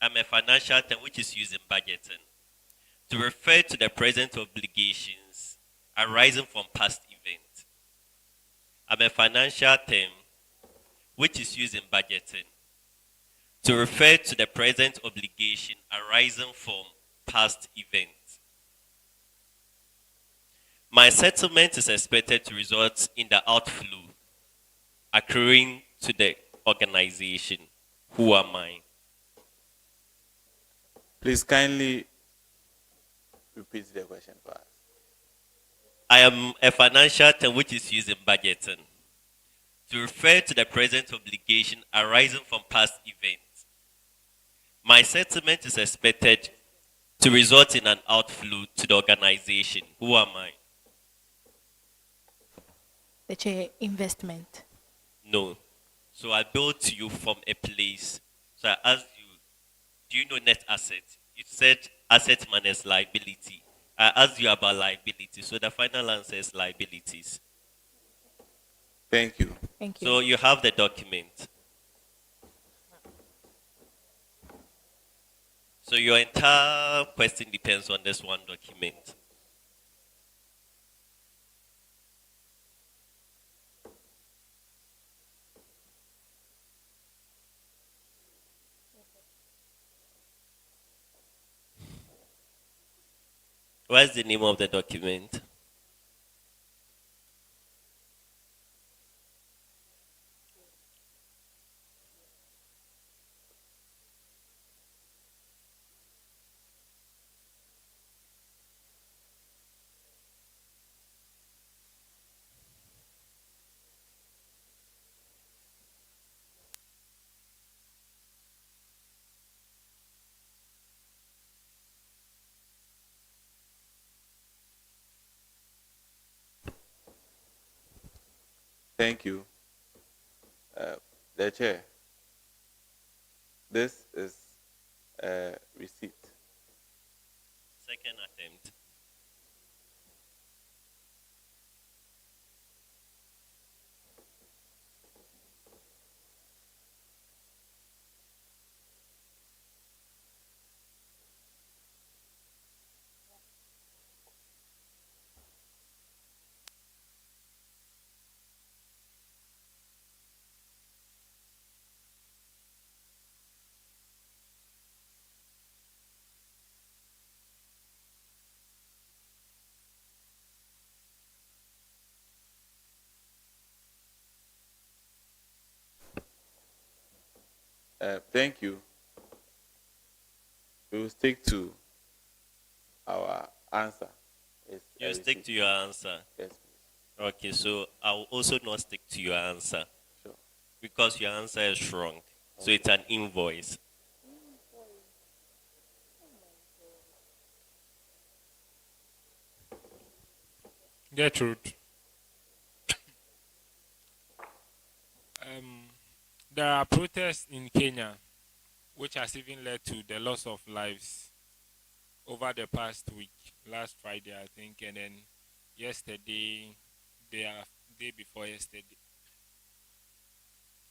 I'm a financial term which is used in budgeting to refer to the present obligations arising from past events. I'm a financial term which is used in budgeting to refer to the present obligation arising from past events. My settlement is expected to result in the outflow accruing to the organization. Who am I? Please kindly repeat the question for us. I am a financial term which is used in budgeting to refer to the present obligation arising from past events. My settlement is expected to result in an outflow to the organization. Who am I? The chair, investment. No. So I built you from a place. So I asked you, do you know net asset? You said asset minus liability. I asked you about liability. So the final answer is liabilities. Thank you. Thank you. So you have the document. So your entire question depends on this one document. What's the name of the document? Thank you. The chair. This is a receipt. Second attempt. Thank you. We will stick to our answer. You stick to your answer. Yes, please. Okay, so I will also not stick to your answer. Sure. Because your answer is wrong. So it's an invoice. Gertrude. There are protests in Kenya, which has even led to the loss of lives over the past week, last Friday, I think, and then yesterday, day before yesterday.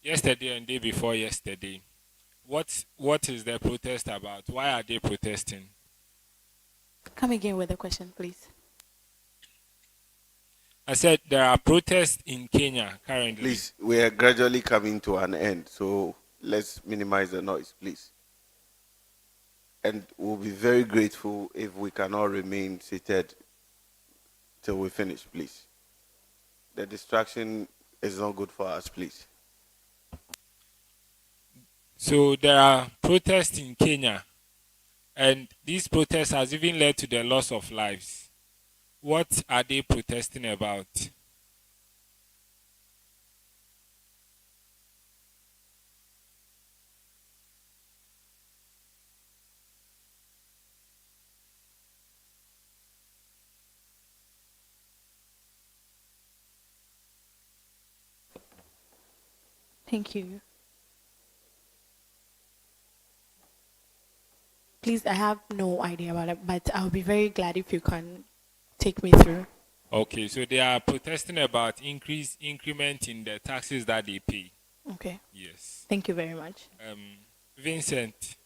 Yesterday and day before yesterday. What is the protest about? Why are they protesting? Come again with the question, please. I said there are protests in Kenya currently. Please, we are gradually coming to an end, so let's minimize the noise, please. And we'll be very grateful if we can all remain seated till we finish, please. The distraction is not good for us, please. So there are protests in Kenya, and these protests has even led to the loss of lives. What are they protesting about? Thank you. Please, I have no idea about it, but I'll be very glad if you can take me through. Okay, so they are protesting about increment in the taxes that they pay. Okay. Yes. Thank you very much. Vincent.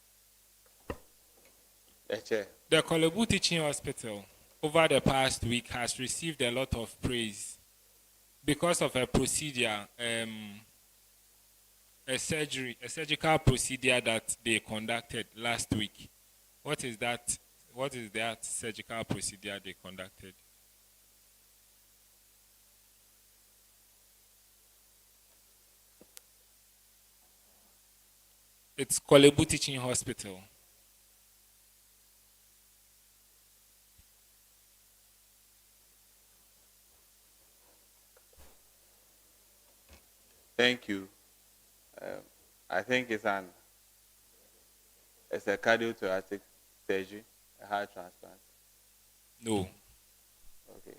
Chair. The Kolebu Teaching Hospital over the past week has received a lot of praise because of a procedure, a surgical procedure that they conducted last week. What is that? What is that surgical procedure they conducted? It's Kolebu Teaching Hospital. Thank you. I think it's a cardiothoracic surgery, a heart transplant. No. Okay.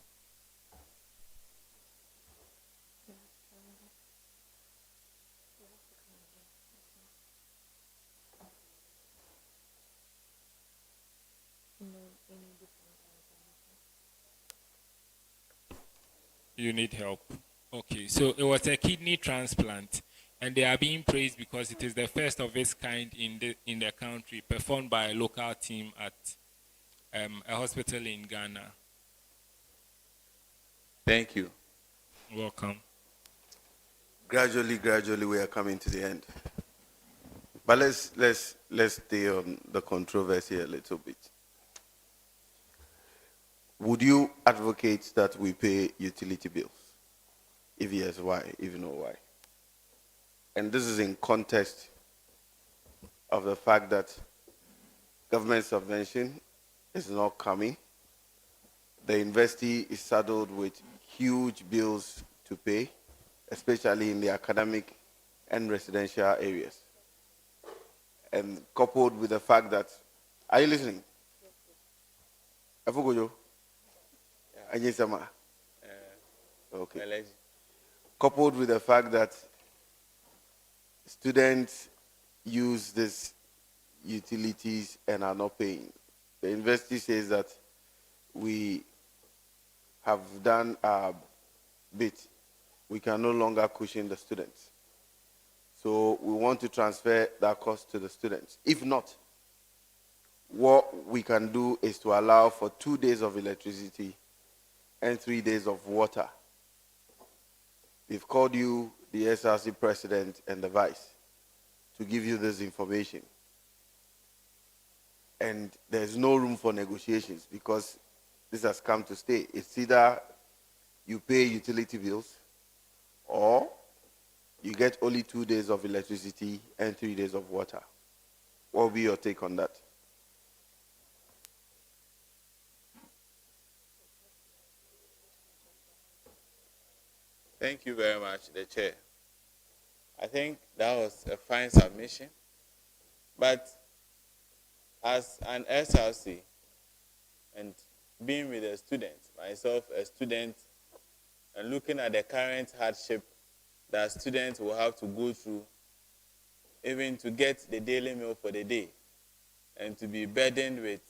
You need help. Okay, so it was a kidney transplant, and they are being praised because it is the first of its kind in the country, performed by a local team at a hospital in Ghana. Thank you. Welcome. Gradually, we are coming to the end. But let's stay on the controversy a little bit. Would you advocate that we pay utility bills? If yes, why? If no, why? And this is in context of the fact that government subvention is not coming. The university is saddled with huge bills to pay, especially in the academic and residential areas. And coupled with the fact that, are you listening? Afugojo? Okay. Coupled with the fact that students use these utilities and are not paying. The university says that we have done our bit. We can no longer cushion the students. So we want to transfer that cost to the students. If not, what we can do is to allow for 2 days of electricity and 3 days of water. We've called you, the SRC president and the vice, to give you this information. And there's no room for negotiations because this has come to stay. It's either you pay utility bills or you get only 2 days of electricity and 3 days of water. What will be your take on that? Thank you very much, the chair. I think that was a fine submission. But as an SRC and being with a student, myself a student, and looking at the current hardship that students will have to go through, even to get the daily meal for the day, and to be burdened with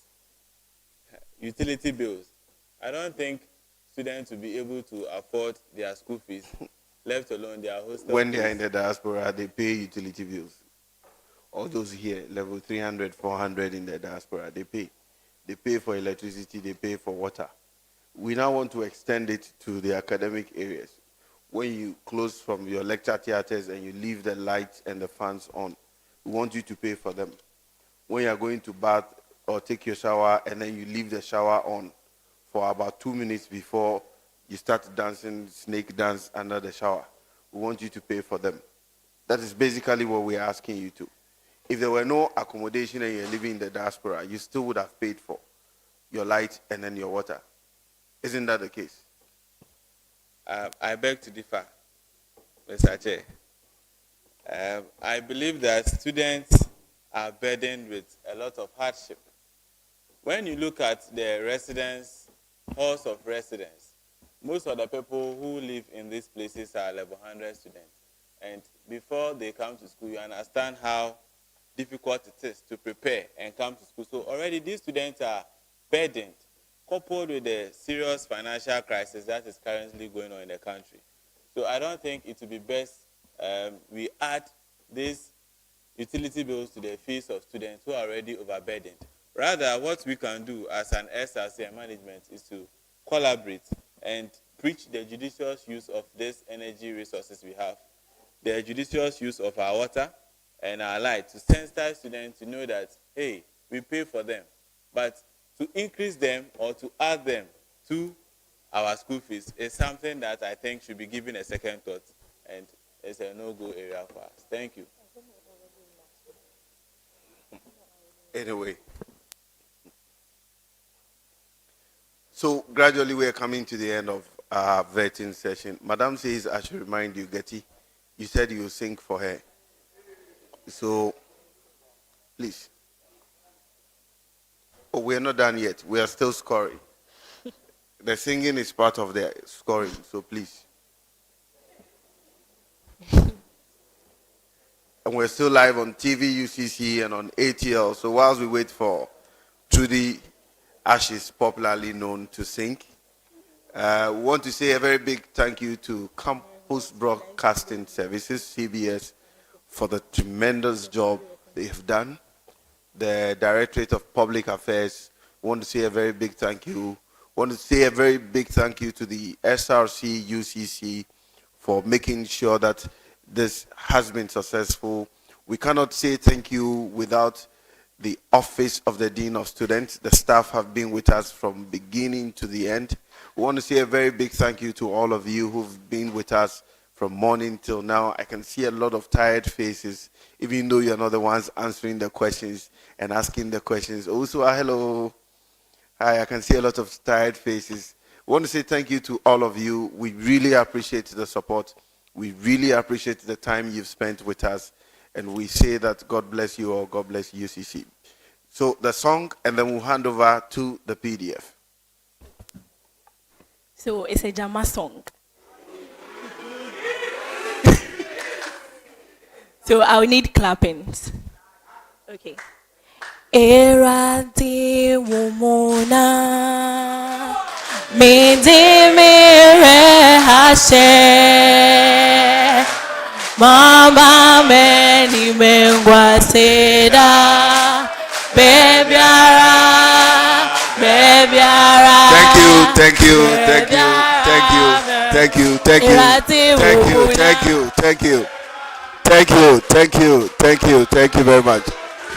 utility bills, I don't think students will be able to afford their school fees, let alone their hostel When fees. they are in the diaspora, they pay utility bills. All those here, level 300, 400 in the diaspora, they pay. They pay for electricity, they pay for water. We now want to extend it to the academic areas. When you close from your lecture theaters and you leave the lights and the fans on, we want you to pay for them. When you are going to bath or take your shower and then you leave the shower on for about 2 minutes before you start dancing snake dance under the shower, we want you to pay for them. That is basically what we are asking you to. If there were no accommodation and you're living in the diaspora, you still would have paid for your light and then your water. Isn't that the case? I beg to differ, Mr. Chair. I believe that students are burdened with a lot of hardship. When you look at the residence, halls of residence, most of the people who live in these places are level 100 students. And before they come to school, you understand how difficult it is to prepare and come to school. So already these students are burdened, coupled with the serious financial crisis that is currently going on in the country. So I don't think it would be best we add these utility bills to the fees of students who are already overburdened. Rather, what we can do as an SRC and management is to collaborate and preach the judicious use of these energy resources we have, the judicious use of our water and our light, to sensitize students to know that, hey, we pay for them. But to increase them or to add them to our school fees is something that I think should be given a second thought, and it's a no-go area for us. Thank you. Anyway. So gradually we are coming to the end of our vetting session. Madam says I should remind you, Getty, you said you sing for her. So, please. Oh, we are not done yet. We are still scoring. The singing is part of the scoring, so please. And we're still live on TV, UCC, and on ATL. So whilst we wait for Trudy Ashes, popularly known to sing, we want to say a very big thank you to Campus Broadcasting Services, CBS, for the tremendous job they have done. The Directorate of Public Affairs, want to say a very big thank you. Want to say a very big thank you to the SRC, UCC, for making sure that this has been successful. We cannot say thank you without the Office of the Dean of Students. The staff have been with us from beginning to the end. We want to say a very big thank you to all of you who've been with us from morning till now. I can see a lot of tired faces, even though you're not the ones answering the questions and asking the questions. Also, hello. Hi, I can see a lot of tired faces. We want to say thank you to all of you. We really appreciate the support. We really appreciate the time you've spent with us. And we say that God bless you all. God bless UCC. So the song, and then we'll hand over to the PDF. So it's a Jama song. So I'll need clappings. Okay. Erati wumuna midimire hashe mama meni mengwa seda bebiara. Thank you, thank you, thank you, thank you, thank you, thank you, thank you, thank you, thank you. Thank you, thank you, thank you, thank you very much.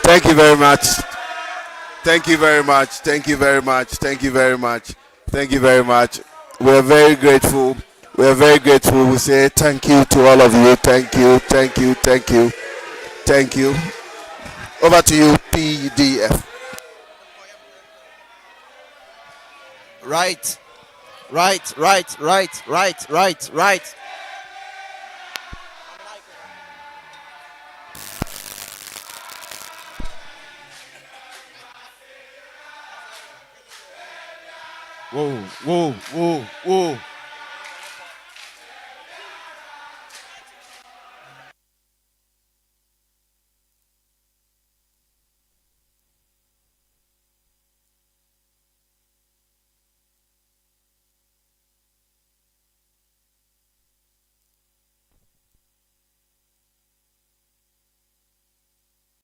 Thank you very much. Thank you very much. Thank you very much. Thank you very much. Thank you very much. We're very grateful. We're very grateful. We say thank you to all of you. Thank you, thank you, thank you, thank you. Over to you, PDF. Right. Whoa, whoa, whoa, whoa.